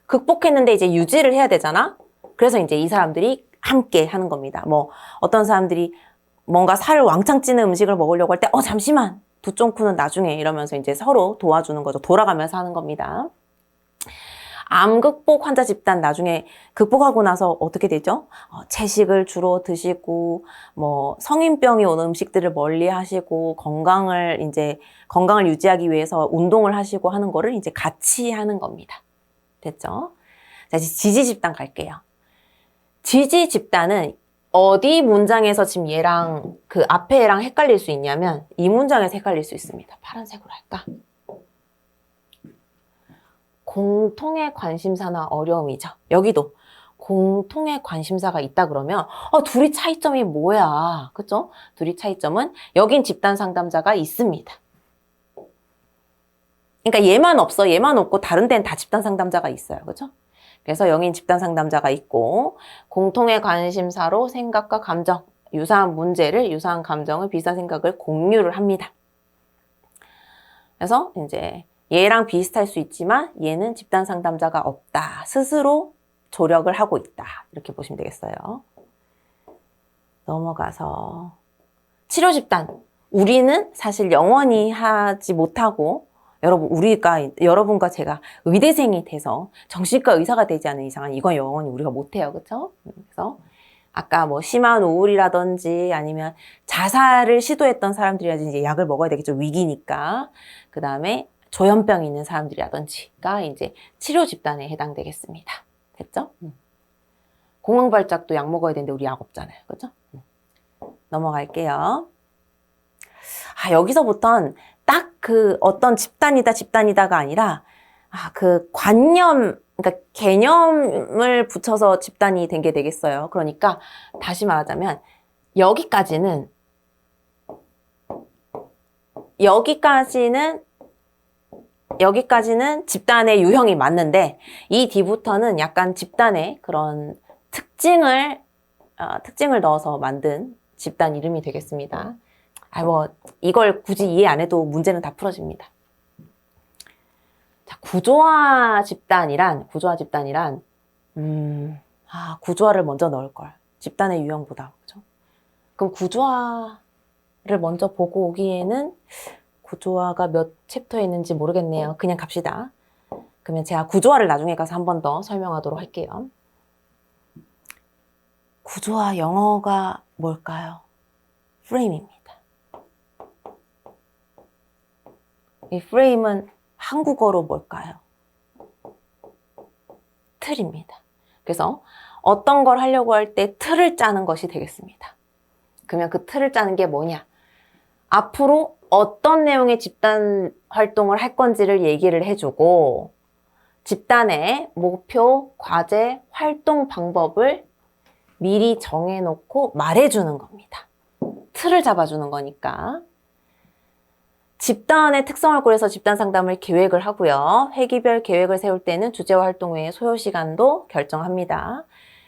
극복했는데 이제 유지를 해야 되잖아? 그래서 이제 이 사람들이 함께 하는 겁니다. 어떤 사람들이 뭔가 살을 왕창 찌는 음식을 먹으려고 할 때, 잠시만! 두쫑쿠는 나중에 이러면서 이제 서로 도와주는 거죠. 돌아가면서 하는 겁니다. 암 극복 환자 집단 나중에 극복하고 나서 어떻게 되죠? 채식을 주로 드시고, 성인병이 오는 음식들을 멀리 하시고, 건강을 유지하기 위해서 운동을 하시고 하는 거를 이제 같이 하는 겁니다. 됐죠? 자, 이제 지지 집단 갈게요. 지지 집단은 어디 문장에서 지금 얘랑 그 앞에 얘랑 헷갈릴 수 있냐면 이 문장에서 헷갈릴 수 있습니다. 파란색으로 할까? 공통의 관심사나 어려움이죠. 여기도 공통의 관심사가 있다 그러면 둘이 차이점이 뭐야? 그죠? 둘이 차이점은 여긴 집단 상담자가 있습니다. 그러니까 얘만 없어. 얘만 없고 다른 데는 다 집단 상담자가 있어요. 그죠? 그래서 여긴 집단 상담자가 있고 공통의 관심사로 생각과 감정, 유사한 문제를, 유사한 감정을, 비슷한 생각을 공유를 합니다. 그래서 이제 얘랑 비슷할 수 있지만 얘는 집단 상담자가 없다. 스스로 조력을 하고 있다. 이렇게 보시면 되겠어요. 넘어가서 치료 집단. 우리는 사실 영원히 하지 못하고 여러분과 제가 의대생이 돼서 정신과 의사가 되지 않은 이상은 이건 영원히 우리가 못해요. 그쵸? 그래서 아까 심한 우울이라든지 아니면 자살을 시도했던 사람들이라든지 이제 약을 먹어야 되겠죠. 위기니까. 그 다음에 조현병이 있는 사람들이라든지가 이제 치료 집단에 해당되겠습니다. 됐죠? 공황발작도 약 먹어야 되는데 우리 약 없잖아요. 그죠? 넘어갈게요. 여기서부터는 딱 어떤 집단이다가 아니라, 그 그러니까 개념을 붙여서 집단이 된 게 되겠어요. 그러니까, 다시 말하자면, 여기까지는 집단의 유형이 맞는데, 이 뒤부터는 약간 집단의 그런 특징을 넣어서 만든 집단 이름이 되겠습니다. 이걸 굳이 이해 안 해도 문제는 다 풀어집니다. 자, 구조화 집단이란, 구조화를 먼저 넣을걸. 집단의 유형보다. 그죠? 그럼 구조화를 먼저 보고 오기에는 구조화가 몇 챕터에 있는지 모르겠네요. 그냥 갑시다. 그러면 제가 구조화를 나중에 가서 한 번 더 설명하도록 할게요. 구조화 영어가 뭘까요? 프레임입니다. 이 프레임은 한국어로 뭘까요? 틀입니다. 그래서 어떤 걸 하려고 할 때 틀을 짜는 것이 되겠습니다. 그러면 그 틀을 짜는 게 뭐냐? 앞으로 어떤 내용의 집단 활동을 할 건지를 얘기를 해주고 집단의 목표, 과제, 활동 방법을 미리 정해놓고 말해주는 겁니다. 틀을 잡아주는 거니까. 집단의 특성을 고려해서 집단 상담을 계획을 하고요. 회기별 계획을 세울 때는 주제와 활동 외에 소요 시간도 결정합니다.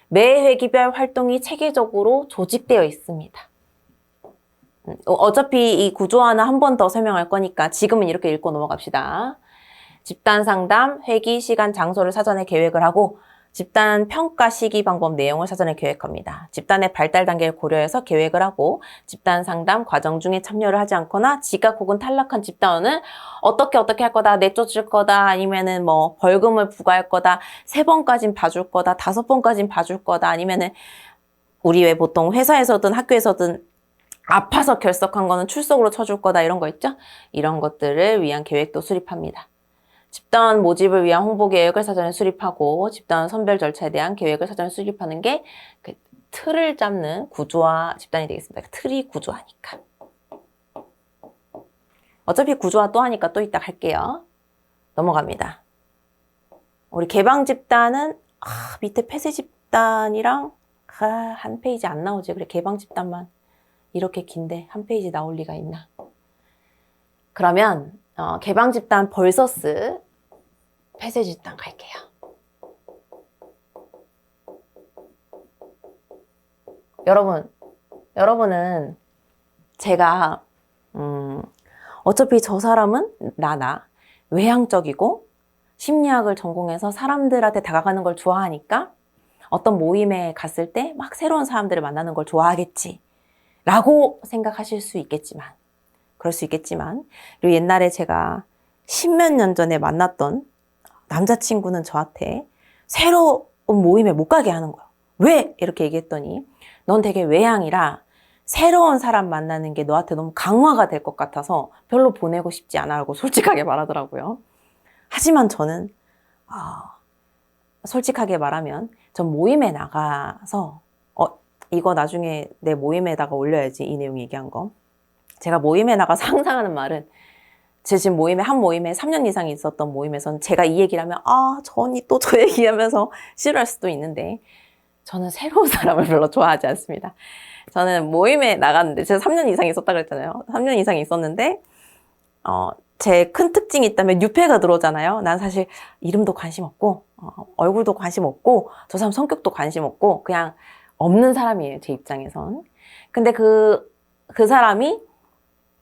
매 회기별 활동이 체계적으로 조직되어 있습니다. 어차피 이 구조화는 한 번 더 설명할 거니까 지금은 이렇게 읽고 넘어갑시다. 집단 상담, 회기, 시간, 장소를 사전에 계획을 하고 집단 평가 시기 방법 내용을 사전에 계획합니다. 집단의 발달 단계를 고려해서 계획을 하고 집단 상담 과정 중에 참여를 하지 않거나 지각 혹은 탈락한 집단원은 어떻게 할 거다, 내쫓을 거다, 아니면은 뭐 벌금을 부과할 거다, 3번까진 봐줄 거다, 5번까진 봐줄 거다, 아니면은 우리 왜 보통 회사에서든 학교에서든 아파서 결석한 거는 출석으로 쳐줄 거다 이런 거 있죠? 이런 것들을 위한 계획도 수립합니다. 집단 모집을 위한 홍보 계획을 사전에 수립하고 집단 선별 절차에 대한 계획을 사전에 수립하는 게 그 틀을 잡는 구조화 집단이 되겠습니다. 틀이 구조화니까. 어차피 구조화 또 하니까 또 이따 할게요. 넘어갑니다. 우리 개방 집단은 밑에 폐쇄 집단이랑 한 페이지 안 나오지. 그래 개방 집단만 이렇게 긴데 한 페이지 나올 리가 있나. 그러면 개방 집단 vs 폐쇄 집단 갈게요. 여러분은 제가 어차피 저 사람은 외향적이고 심리학을 전공해서 사람들한테 다가가는 걸 좋아하니까 어떤 모임에 갔을 때 막 새로운 사람들을 만나는 걸 좋아하겠지 라고 생각하실 수 있겠지만 그럴 수 있겠지만 그리고 옛날에 제가 10몇 년 전에 만났던 남자친구는 저한테 새로운 모임에 못 가게 하는 거예요. 왜? 이렇게 얘기했더니 넌 되게 외향이라 새로운 사람 만나는 게 너한테 너무 강화가 될 것 같아서 별로 보내고 싶지 않아 라고 솔직하게 말하더라고요. 하지만 저는 솔직하게 말하면 전 모임에 나가서 이거 나중에 내 모임에다가 올려야지 이 내용 얘기한 거. 제가 모임에 나가서 항상 하는 말은 제 지금 한 모임에 3년 이상 있었던 모임에서는 제가 이 얘기를 하면 저 언니 또 저 얘기하면서 싫어할 수도 있는데 저는 새로운 사람을 별로 좋아하지 않습니다. 저는 모임에 나갔는데 제가 3년 이상 있었다 그랬잖아요. 3년 이상 있었는데 제 큰 특징이 있다면 뉴페가 들어오잖아요. 난 사실 이름도 관심 없고 얼굴도 관심 없고 저 사람 성격도 관심 없고 그냥 없는 사람이에요. 제 입장에선. 근데 그 사람이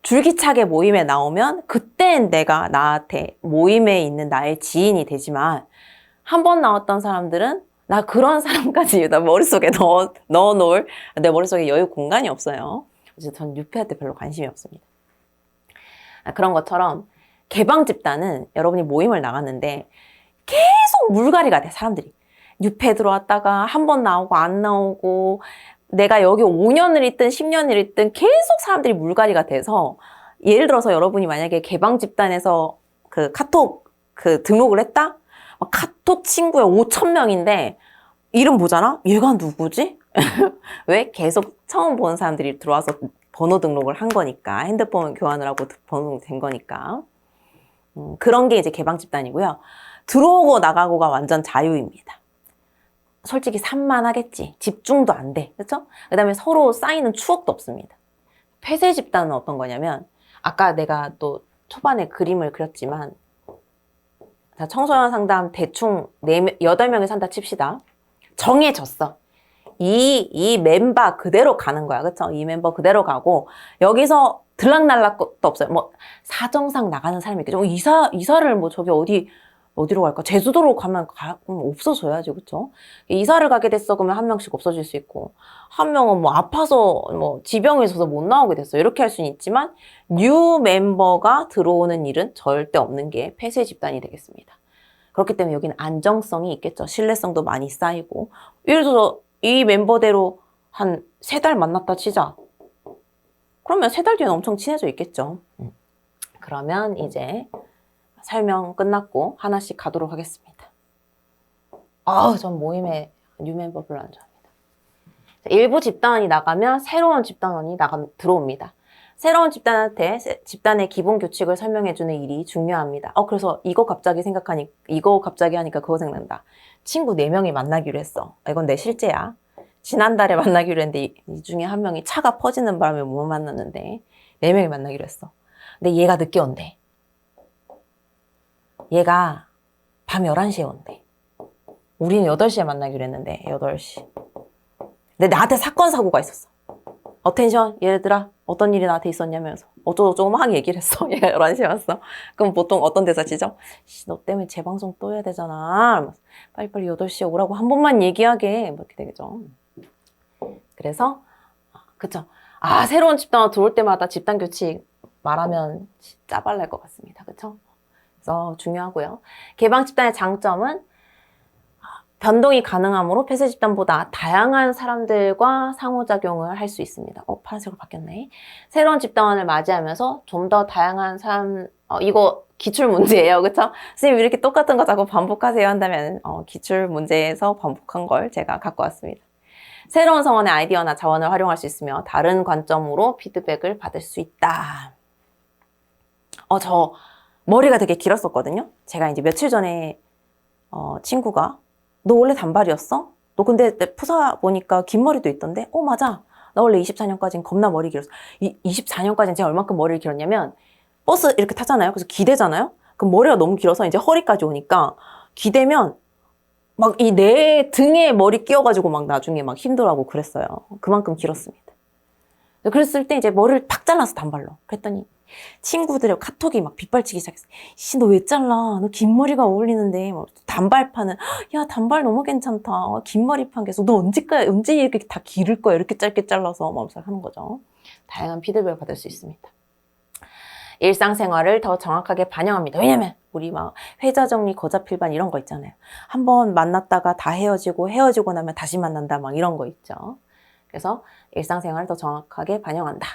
줄기차게 모임에 나오면 그땐 내가 나한테 모임에 있는 나의 지인이 되지만 한 번 나왔던 사람들은 나 그런 사람까지 나 머릿속에 넣어놓을 내 머릿속에 여유 공간이 없어요. 그래서 전 뉴페한테 별로 관심이 없습니다. 그런 것처럼 개방 집단은 여러분이 모임을 나갔는데 계속 물갈이가 돼 사람들이. 뉴페 들어왔다가 한 번 나오고 안 나오고 내가 여기 5년을 있든 10년을 있든 계속 사람들이 물갈이가 돼서 예를 들어서 여러분이 만약에 개방 집단에서 그 카톡 등록을 했다? 카톡 친구가 5,000명인데 이름 보잖아? 얘가 누구지? 왜? 계속 처음 보는 사람들이 들어와서 번호 등록을 한 거니까 핸드폰 교환을 하고 번호된 거니까 그런 게 이제 개방 집단이고요. 들어오고 나가고가 완전 자유입니다. 솔직히 산만하겠지. 집중도 안 돼. 그렇죠? 그 다음에 서로 쌓이는 추억도 없습니다. 폐쇄 집단은 어떤 거냐면 아까 내가 또 초반에 그림을 그렸지만 자, 청소년 상담 대충 8명이 산다 칩시다. 정해졌어. 이 멤버 그대로 가는 거야. 그렇죠? 이 멤버 그대로 가고 여기서 들락날락도 없어요. 뭐 사정상 나가는 사람이 있겠죠. 이사를 뭐 저기 어디로 갈까? 제주도로 가면 없어져야지, 그쵸? 이사를 가게 됐어, 그러면 한 명씩 없어질 수 있고, 한 명은 뭐 아파서, 뭐 지병이 있어서 못 나오게 됐어. 이렇게 할 수는 있지만, 뉴 멤버가 들어오는 일은 절대 없는 게 폐쇄 집단이 되겠습니다. 그렇기 때문에 여기는 안정성이 있겠죠. 신뢰성도 많이 쌓이고. 예를 들어서 이 멤버대로 한 3달 만났다 치자. 그러면 3달 뒤에는 엄청 친해져 있겠죠. 그러면 이제, 설명 끝났고 하나씩 가도록 하겠습니다. 전 모임에 뉴 멤버 별로 안 좋아합니다. 일부 집단원이 나가면 새로운 집단원이 들어옵니다. 새로운 집단한테 집단의 기본 규칙을 설명해주는 일이 중요합니다. 그래서 이거 갑자기 하니까 그거 생각난다. 친구 4명이 만나기로 했어. 이건 내 실제야. 지난달에 만나기로 했는데 이 중에 한 명이 차가 퍼지는 바람에 못 만났는데 4명이 만나기로 했어. 근데 얘가 늦게 온대. 얘가 밤 11시에 온대. 우리는 8시에 만나기로 했는데 8시. 근데 나한테 사건 사고가 있었어. 어텐션 얘들아 어떤 일이 나한테 있었냐면서 어쩌고저쩌고 막 얘기를 했어. 얘가 11시에 왔어. 그럼 보통 어떤 대사 치죠? 너 때문에 재방송 또 해야 되잖아. 빨리빨리 8시에 오라고 한 번만 얘기하게. 뭐 이렇게 되겠죠. 그래서 그쵸. 새로운 집단 들어올 때마다 집단 규칙 말하면 진짜 빨랄 것 같습니다. 그쵸? 그래서 중요하고요. 개방 집단의 장점은 변동이 가능하므로 폐쇄 집단보다 다양한 사람들과 상호작용을 할 수 있습니다. 파란색으로 바뀌었네. 새로운 집단원을 맞이하면서 좀 더 다양한 사람, 이거 기출 문제예요. 그쵸? 선생님 이렇게 똑같은 거 자꾸 반복하세요 한다면 기출 문제에서 반복한 걸 제가 갖고 왔습니다. 새로운 성원의 아이디어나 자원을 활용할 수 있으며 다른 관점으로 피드백을 받을 수 있다. 저 머리가 되게 길었었거든요. 제가 이제 며칠 전에 친구가 너 원래 단발이었어? 너 근데 내 푸사 보니까 긴 머리도 있던데? 맞아. 나 원래 24년까지는 겁나 머리 길었어. 24년까지는 제가 얼만큼 머리를 길었냐면 버스 이렇게 타잖아요. 그래서 기대잖아요. 그럼 머리가 너무 길어서 이제 허리까지 오니까 기대면 막 이 내 등에 머리 끼워가지고 막 나중에 막 힘들어하고 그랬어요. 그만큼 길었습니다. 그랬을 때 이제 머리를 팍 잘라서 단발로. 그랬더니 친구들의 카톡이 막 빗발치기 시작했어. 너 왜 잘라? 너 긴 머리가 어울리는데. 단발파는 야 단발 너무 괜찮다. 긴 머리 판 계속 너 언제 이렇게 다 기를 거야? 이렇게 짧게 잘라서 막 하는 거죠. 다양한 피드백을 받을 수 있습니다. 일상생활을 더 정확하게 반영합니다. 왜냐면 우리 막 회자 정리 거자 필반 이런 거 있잖아요. 한번 만났다가 다 헤어지고 나면 다시 만난다 막 이런 거 있죠. 그래서 일상생활을 더 정확하게 반영한다.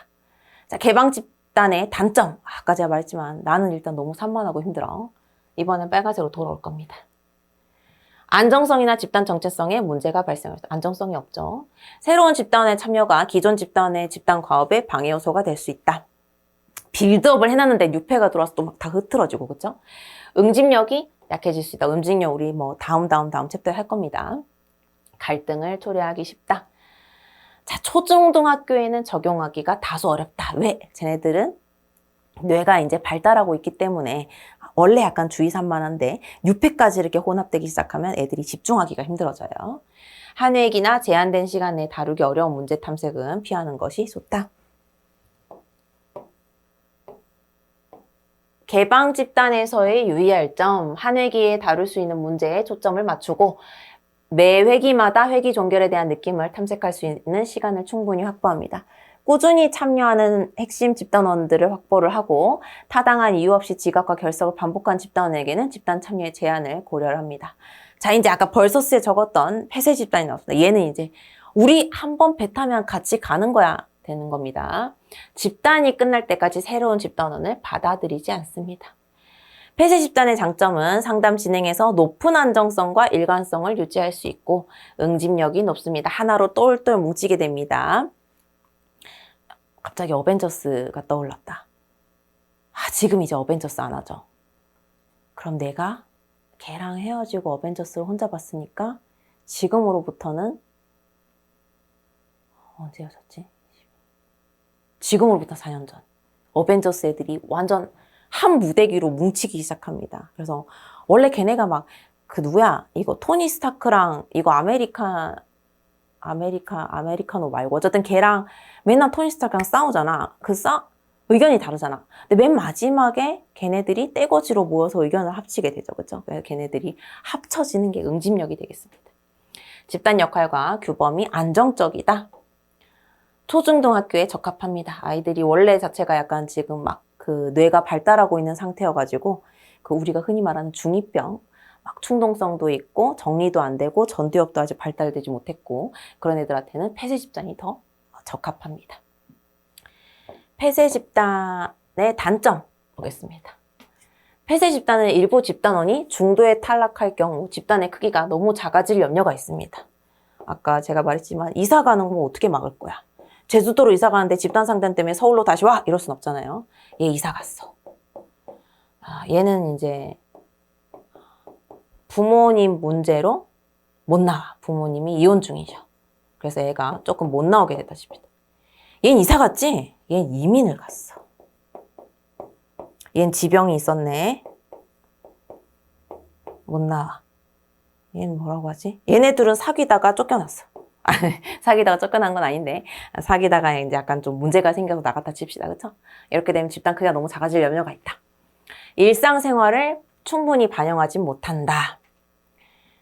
자, 개방 집단의 단점. 아까 제가 말했지만 나는 일단 너무 산만하고 힘들어. 이번엔 빨간색으로 돌아올 겁니다. 안정성이나 집단 정체성에 문제가 발생합니다. 안정성이 없죠. 새로운 집단의 참여가 기존 집단의 집단 과업의 방해 요소가 될 수 있다. 빌드업을 해놨는데 뉴페가 들어와서 또 막 다 흐트러지고, 그쵸? 응집력이 약해질 수 있다. 응집력 우리 뭐 다음 챕터에 할 겁니다. 갈등을 초래하기 쉽다. 자, 초중등학교에는 적용하기가 다소 어렵다. 왜? 쟤네들은 뇌가 이제 발달하고 있기 때문에 원래 약간 주의 산만한데 6회까지 이렇게 혼합되기 시작하면 애들이 집중하기가 힘들어져요. 한 회기나 제한된 시간 내에 다루기 어려운 문제 탐색은 피하는 것이 좋다. 개방 집단에서의 유의할 점, 한 회기에 다룰 수 있는 문제에 초점을 맞추고 매 회기마다 회기 종결에 대한 느낌을 탐색할 수 있는 시간을 충분히 확보합니다. 꾸준히 참여하는 핵심 집단원들을 확보를 하고 타당한 이유 없이 지각과 결석을 반복한 집단원에게는 집단 참여의 제한을 고려를 합니다. 자, 이제 아까 벌서스에 적었던 폐쇄 집단이 나왔습니다. 얘는 이제 우리 한번 배 타면 같이 가는 거야 되는 겁니다. 집단이 끝날 때까지 새로운 집단원을 받아들이지 않습니다. 폐쇄 집단의 장점은 상담 진행에서 높은 안정성과 일관성을 유지할 수 있고 응집력이 높습니다. 하나로 똘똘 뭉치게 됩니다. 갑자기 어벤져스가 떠올랐다. 지금 이제 어벤져스 안 하죠. 그럼 내가 걔랑 헤어지고 어벤져스를 혼자 봤으니까 지금으로부터는 언제 헤어졌지? 지금으로부터 4년 전 어벤져스 애들이 완전 한 무대기로 뭉치기 시작합니다. 그래서 원래 걔네가 막 그 누구야? 이거 토니 스타크랑 이거 아메리카노 말고 어쨌든 걔랑 맨날 토니 스타크랑 싸우잖아. 의견이 다르잖아. 근데 맨 마지막에 걔네들이 떼거지로 모여서 의견을 합치게 되죠. 그죠? 그래서 걔네들이 합쳐지는 게 응집력이 되겠습니다. 집단 역할과 규범이 안정적이다. 초중등학교에 적합합니다. 아이들이 원래 자체가 약간 지금 막 그 뇌가 발달하고 있는 상태여가지고 그 우리가 흔히 말하는 중2병 막 충동성도 있고 정리도 안 되고 전두엽도 아직 발달되지 못했고 그런 애들한테는 폐쇄 집단이 더 적합합니다. 폐쇄 집단의 단점 보겠습니다. 폐쇄 집단은 일부 집단원이 중도에 탈락할 경우 집단의 크기가 너무 작아질 염려가 있습니다. 아까 제가 말했지만 이사 가는 거 어떻게 막을 거야? 제주도로 이사 가는데 집단 상담 때문에 서울로 다시 와! 이럴 순 없잖아요. 얘 이사 갔어. 얘는 이제 부모님 문제로 못 나와. 부모님이 이혼 중이셔. 그래서 애가 조금 못 나오게 됐다시피. 얘는 이사 갔지? 얘는 이민을 갔어. 얘는 지병이 있었네. 못 나와. 얘는 뭐라고 하지? 얘네들은 사귀다가 쫓겨났어. 사귀다가 쫓겨난 건 아닌데 사귀다가 이제 약간 좀 문제가 생겨서 나갔다 칩시다. 그쵸? 이렇게 되면 집단 크기가 너무 작아질 염려가 있다. 일상생활을 충분히 반영하지 못한다.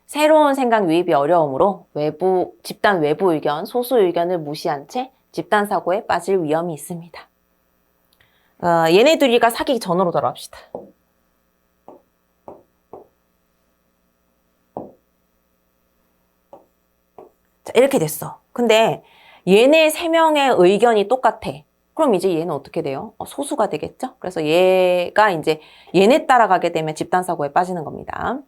새로운 생각 유입이 어려우므로 집단 외부 의견, 소수 의견을 무시한 채 집단 사고에 빠질 위험이 있습니다. 얘네 둘이가 사귀기 전으로 돌아갑시다. 자, 이렇게 됐어. 근데 얘네 3명의 의견이 똑같아. 그럼 이제 얘는 어떻게 돼요? 소수가 되겠죠? 그래서 얘가 이제 얘네 따라가게 되면 집단사고에 빠지는 겁니다.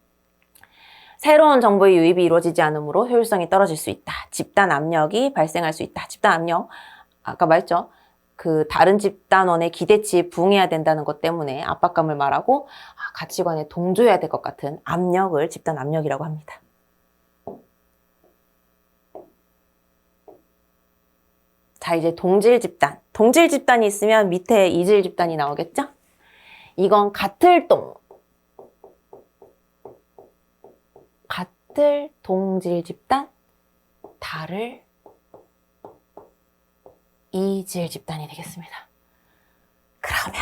새로운 정보의 유입이 이루어지지 않으므로 효율성이 떨어질 수 있다. 집단 압력이 발생할 수 있다. 집단 압력, 아까 말했죠? 그 다른 집단원의 기대치에 부응해야 된다는 것 때문에 압박감을 말하고 가치관에 동조해야 될 것 같은 압력을 집단 압력이라고 합니다. 자, 이제 동질 집단. 동질 집단이 있으면 밑에 이질 집단이 나오겠죠? 이건 같을 동질 집단, 다를 이질 집단이 되겠습니다. 그러면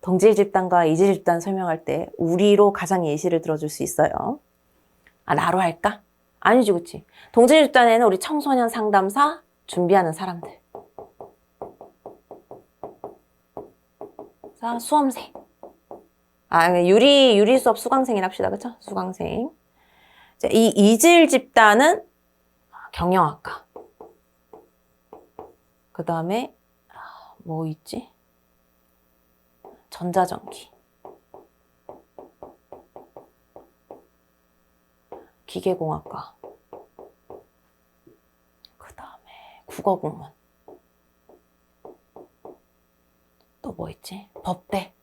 동질 집단과 이질 집단 설명할 때 우리로 가장 예시를 들어줄 수 있어요. 나로 할까? 아니지, 그치? 동질 집단에는 우리 청소년 상담사 준비하는 사람들. 자, 수험생. 유리 수업 수강생이라 합시다. 그쵸? 수강생. 자, 이 이질 집단은 경영학과. 그 다음에 뭐 있지? 전자전기. 기계공학과. 그 다음에 국어국문. 또 뭐 있지? 법대.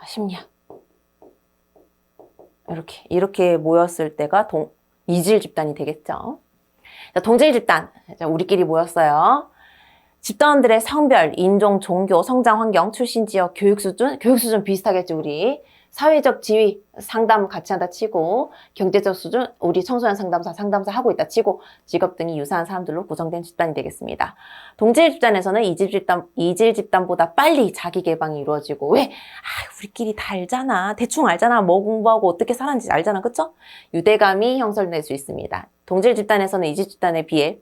심리학. 이렇게 모였을 때가 이질 집단이 되겠죠. 자, 동질 집단. 자, 우리끼리 모였어요. 집단원들의 성별, 인종, 종교, 성장 환경, 출신 지역, 교육 수준 비슷하겠죠, 우리. 사회적 지위, 상담 같이 한다 치고, 경제적 수준, 우리 청소년 상담사 하고 있다 치고, 직업 등이 유사한 사람들로 구성된 집단이 되겠습니다. 동질 집단에서는 이질 집단보다 빨리 자기 개방이 이루어지고, 왜? 우리끼리 다 알잖아. 대충 알잖아. 뭐 공부하고 어떻게 살았는지 알잖아. 그쵸? 유대감이 형성될 수 있습니다. 동질 집단에서는 이질 집단에 비해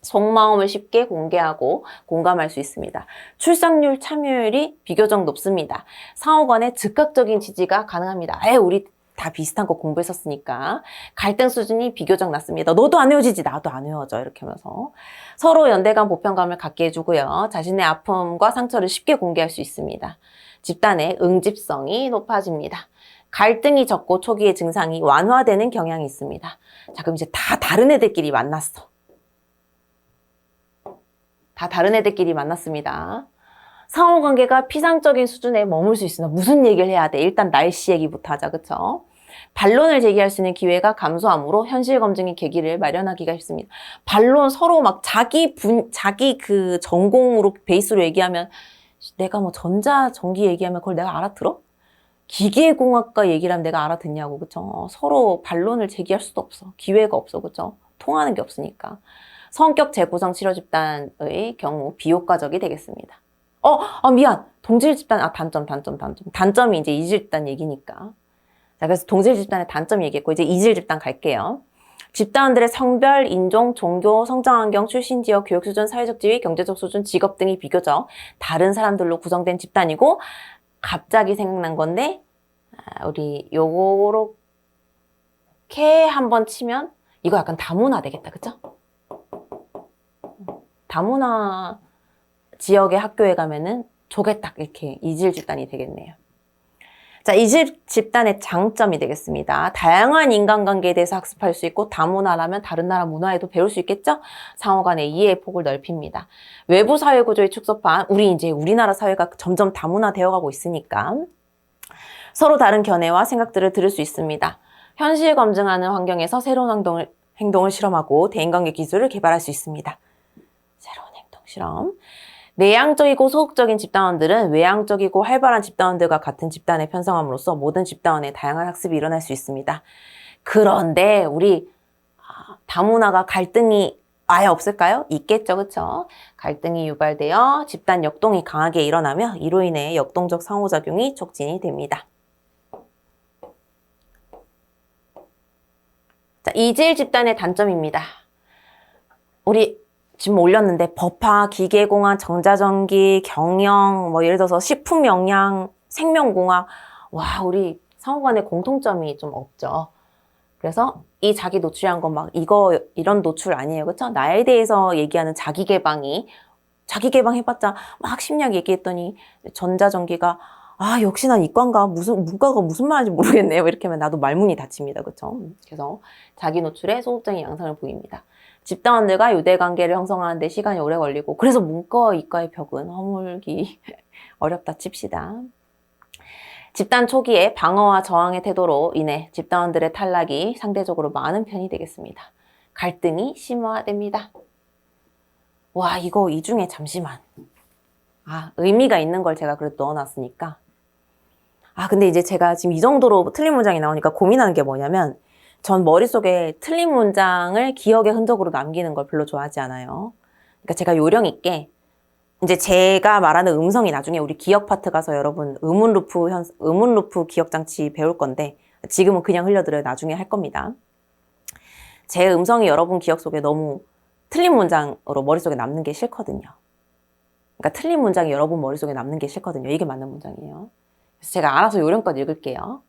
속마음을 쉽게 공개하고 공감할 수 있습니다. 출석률, 참여율이 비교적 높습니다. 상호 간의 즉각적인 지지가 가능합니다. 우리 다 비슷한 거 공부했었으니까. 갈등 수준이 비교적 낮습니다. 너도 안 헤어지지, 나도 안 헤어져. 이렇게 하면서 서로 연대감, 보편감을 갖게 해주고요. 자신의 아픔과 상처를 쉽게 공개할 수 있습니다. 집단의 응집성이 높아집니다. 갈등이 적고 초기의 증상이 완화되는 경향이 있습니다. 자, 그럼 이제 다 다른 애들끼리 만났어. 다 다른 애들끼리 만났습니다. 상호관계가 피상적인 수준에 머물 수 있으나 무슨 얘기를 해야 돼? 일단 날씨 얘기부터 하자, 그쵸? 반론을 제기할 수 있는 기회가 감소하므로 현실 검증의 계기를 마련하기가 쉽습니다. 반론 서로 막 자기 그 전공으로 베이스로 얘기하면 내가 뭐 전기 얘기하면 그걸 내가 알아들어? 기계공학과 얘기를 하면 내가 알아듣냐고, 그쵸? 서로 반론을 제기할 수도 없어. 기회가 없어, 그쵸? 통하는 게 없으니까. 성격 재구성 치료 집단의 경우 비효과적이 되겠습니다. 미안. 동질 집단, 단점. 단점이 이제 이질 집단 얘기니까. 자, 그래서 동질 집단의 단점 얘기했고, 이제 이질 집단 갈게요. 집단원들의 성별, 인종, 종교, 성장 환경, 출신 지역, 교육 수준, 사회적 지위, 경제적 수준, 직업 등이 비교적 다른 사람들로 구성된 집단이고, 갑자기 생각난 건데, 우리 요렇게 한번 치면, 이거 약간 다문화 되겠다, 그쵸? 다문화 지역의 학교에 가면은 저게 딱 이렇게 이질 집단이 되겠네요. 자, 이질 집단의 장점이 되겠습니다. 다양한 인간관계에 대해서 학습할 수 있고 다문화라면 다른 나라 문화에도 배울 수 있겠죠? 상호 간의 이해의 폭을 넓힙니다. 외부 사회 구조에 축소판, 우리나라 사회가 점점 다문화되어 가고 있으니까 서로 다른 견해와 생각들을 들을 수 있습니다. 현실 검증하는 환경에서 새로운 행동을 실험하고 대인관계 기술을 개발할 수 있습니다. 새로운 행동 실험. 내향적이고 소극적인 집단원들은 외향적이고 활발한 집단원들과 같은 집단에 편성함으로써 모든 집단원의 다양한 학습이 일어날 수 있습니다. 그런데 우리 다문화가 갈등이 아예 없을까요? 있겠죠, 그쵸? 갈등이 유발되어 집단 역동이 강하게 일어나며 이로 인해 역동적 상호작용이 촉진이 됩니다. 자, 이질 집단의 단점입니다. 우리 지금 올렸는데 법화, 기계공학, 전자전기, 경영, 뭐 예를 들어서 식품영양, 생명공학, 와, 우리 상호 간에 공통점이 좀 없죠. 그래서 이 자기 노출이란 건 막 이런 노출 아니에요. 그쵸? 나에 대해서 얘기하는 자기 개방 해봤자 막 심리학 얘기했더니 전자전기가 역시 난 이과인가 문과가 무슨 말인지 모르겠네요. 이렇게 하면 나도 말문이 닫힙니다. 그쵸? 그래서 자기 노출에 소극적인 양상을 보입니다. 집단원들과 유대관계를 형성하는 데 시간이 오래 걸리고 그래서 문과와 이과의 벽은 허물기 어렵다 칩시다. 집단 초기에 방어와 저항의 태도로 인해 집단원들의 탈락이 상대적으로 많은 편이 되겠습니다. 갈등이 심화됩니다. 와, 이거 이 중에 잠시만. 의미가 있는 걸 제가 그래도 넣어놨으니까. 근데 이제 제가 지금 이 정도로 틀린 문장이 나오니까 고민하는 게 뭐냐면 전 머릿속에 틀린 문장을 기억의 흔적으로 남기는 걸 별로 좋아하지 않아요. 그러니까 제가 요령 있게 이제 제가 말하는 음성이 나중에 우리 기억 파트 가서 여러분 의문 루프 기억 장치 배울 건데 지금은 그냥 흘려드려요. 나중에 할 겁니다. 제 음성이 여러분 기억 속에 너무 틀린 문장으로 머릿속에 남는 게 싫거든요. 그러니까 틀린 문장이 여러분 머릿속에 남는 게 싫거든요. 이게 맞는 문장이에요. 그래서 제가 알아서 요령껏 읽을게요.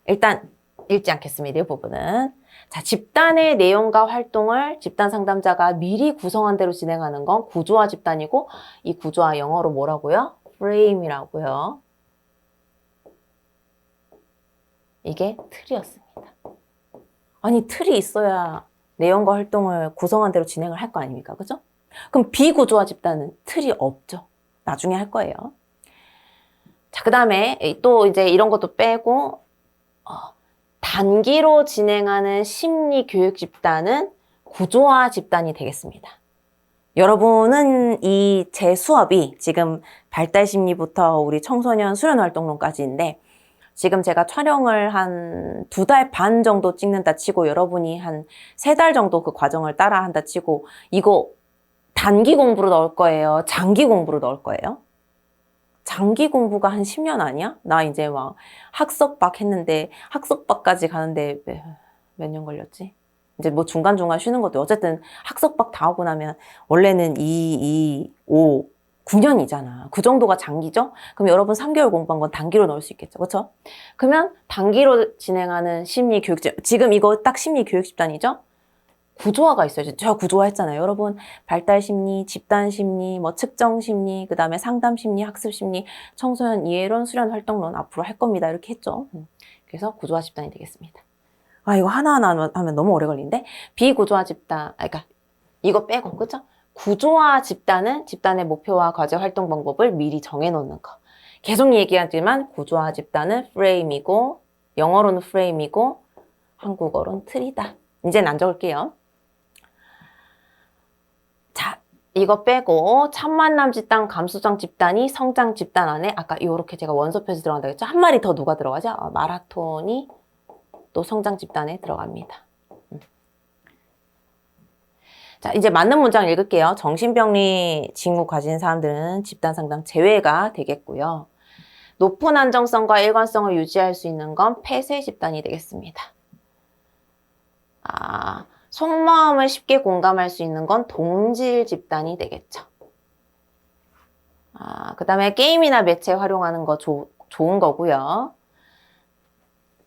일단 읽지 않겠습니다. 이 부분은. 자, 집단의 내용과 활동을 집단 상담자가 미리 구성한 대로 진행하는 건 구조화 집단이고 이 구조화 영어로 뭐라고요? frame이라고요. 이게 틀이었습니다. 아니, 틀이 있어야 내용과 활동을 구성한 대로 진행을 할 거 아닙니까? 그죠? 그럼 비구조화 집단은 틀이 없죠. 나중에 할 거예요. 자, 그 다음에 또 이제 이런 것도 빼고 단기로 진행하는 심리 교육 집단은 구조화 집단이 되겠습니다. 여러분은 이 제 수업이 지금 발달 심리부터 우리 청소년 수련 활동론까지인데 지금 제가 촬영을 한 2달 반 정도 찍는다 치고 여러분이 한 3달 정도 그 과정을 따라 한다 치고 이거 단기 공부로 넣을 거예요? 장기 공부로 넣을 거예요? 장기 공부가 한 10년 아니야? 나 이제 막 학석박 했는데 학석박까지 가는데 몇 년 걸렸지? 이제 뭐 중간중간 쉬는 것도 어쨌든 학석박 다 하고 나면 원래는 5, 9년이잖아. 그 정도가 장기죠? 그럼 여러분 3개월 공부한 건 단기로 넣을 수 있겠죠. 그렇죠? 그러면 단기로 진행하는 심리교육집 지금 이거 딱 심리교육집단이죠? 구조화가 있어요. 제가 구조화 했잖아요. 여러분 발달심리, 집단심리, 뭐 측정심리, 그 다음에 상담심리, 학습심리, 청소년 이해론, 수련 활동론 앞으로 할 겁니다. 이렇게 했죠. 그래서 구조화 집단이 되겠습니다. 이거 하나하나 하면 너무 오래 걸리는데 비구조화 집단, 그러니까 이거 빼고 그죠? 구조화 집단은 집단의 목표와 과제 활동 방법을 미리 정해놓는 거. 계속 얘기하지만 구조화 집단은 프레임이고 영어로는 프레임이고 한국어로는 틀이다. 이제는 안 적을게요. 자, 이거 빼고 첫 만남 집단, 감수성 집단이 성장 집단 안에 아까 이렇게 제가 원서 표시 들어간다 했죠? 한 마리 더 누가 들어가죠? 마라톤이 또 성장 집단에 들어갑니다. 자, 이제 맞는 문장 읽을게요. 정신병리 징후 가진 사람들은 집단 상담 제외가 되겠고요. 높은 안정성과 일관성을 유지할 수 있는 건 폐쇄 집단이 되겠습니다. 속마음을 쉽게 공감할 수 있는 건 동질 집단이 되겠죠. 그 다음에 게임이나 매체 활용하는 거 좋은 거고요.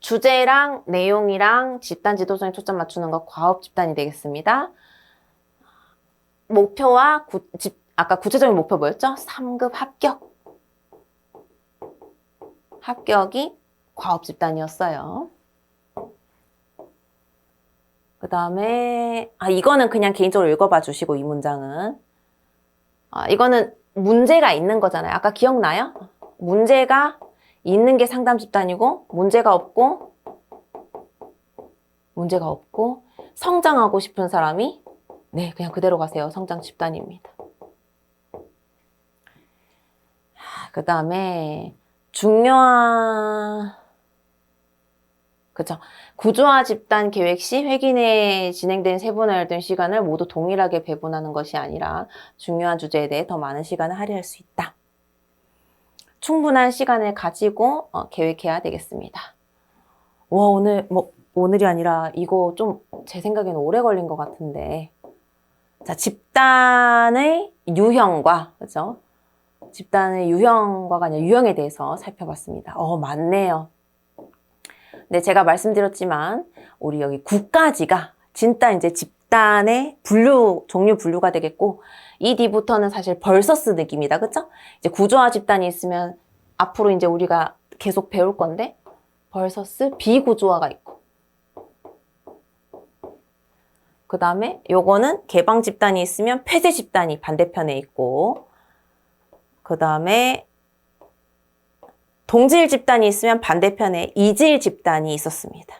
주제랑 내용이랑 집단 지도성에 초점 맞추는 거 과업 집단이 되겠습니다. 목표와 아까 구체적인 목표 뭐였죠? 3급 합격. 합격이 과업 집단이었어요. 그 다음에 이거는 그냥 개인적으로 읽어봐 주시고 이 문장은 이거는 문제가 있는 거잖아요. 아까 기억나요? 문제가 있는 게 상담 집단이고 문제가 없고 성장하고 싶은 사람이 네, 그냥 그대로 가세요. 성장 집단입니다. 그 다음에 중요한 그죠? 구조화 집단 계획 시 회기 내에 진행된 세분화된 시간을 모두 동일하게 배분하는 것이 아니라 중요한 주제에 대해 더 많은 시간을 할애할 수 있다. 충분한 시간을 가지고 계획해야 되겠습니다. 와, 오늘이 아니라 이거 좀 제 생각에는 오래 걸린 것 같은데. 자, 집단의 유형과, 그죠? 집단의 유형과가 아니라 유형에 대해서 살펴봤습니다. 맞네요. 네, 제가 말씀드렸지만, 우리 여기 9가지가 진짜 이제 집단의 종류 분류가 되겠고, 이 뒤부터는 사실 벌서스 느낌이다. 그쵸? 이제 구조화 집단이 있으면 앞으로 이제 우리가 계속 배울 건데, 벌서스 비구조화가 있고, 그 다음에 요거는 개방 집단이 있으면 폐쇄 집단이 반대편에 있고, 그 다음에 동질 집단이 있으면 반대편에 이질 집단이 있었습니다.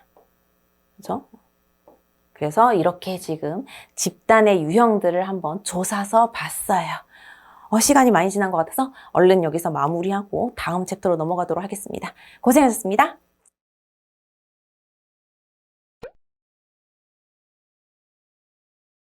그죠? 그래서 이렇게 지금 집단의 유형들을 한번 조사서 봤어요. 시간이 많이 지난 것 같아서 얼른 여기서 마무리하고 다음 챕터로 넘어가도록 하겠습니다. 고생하셨습니다.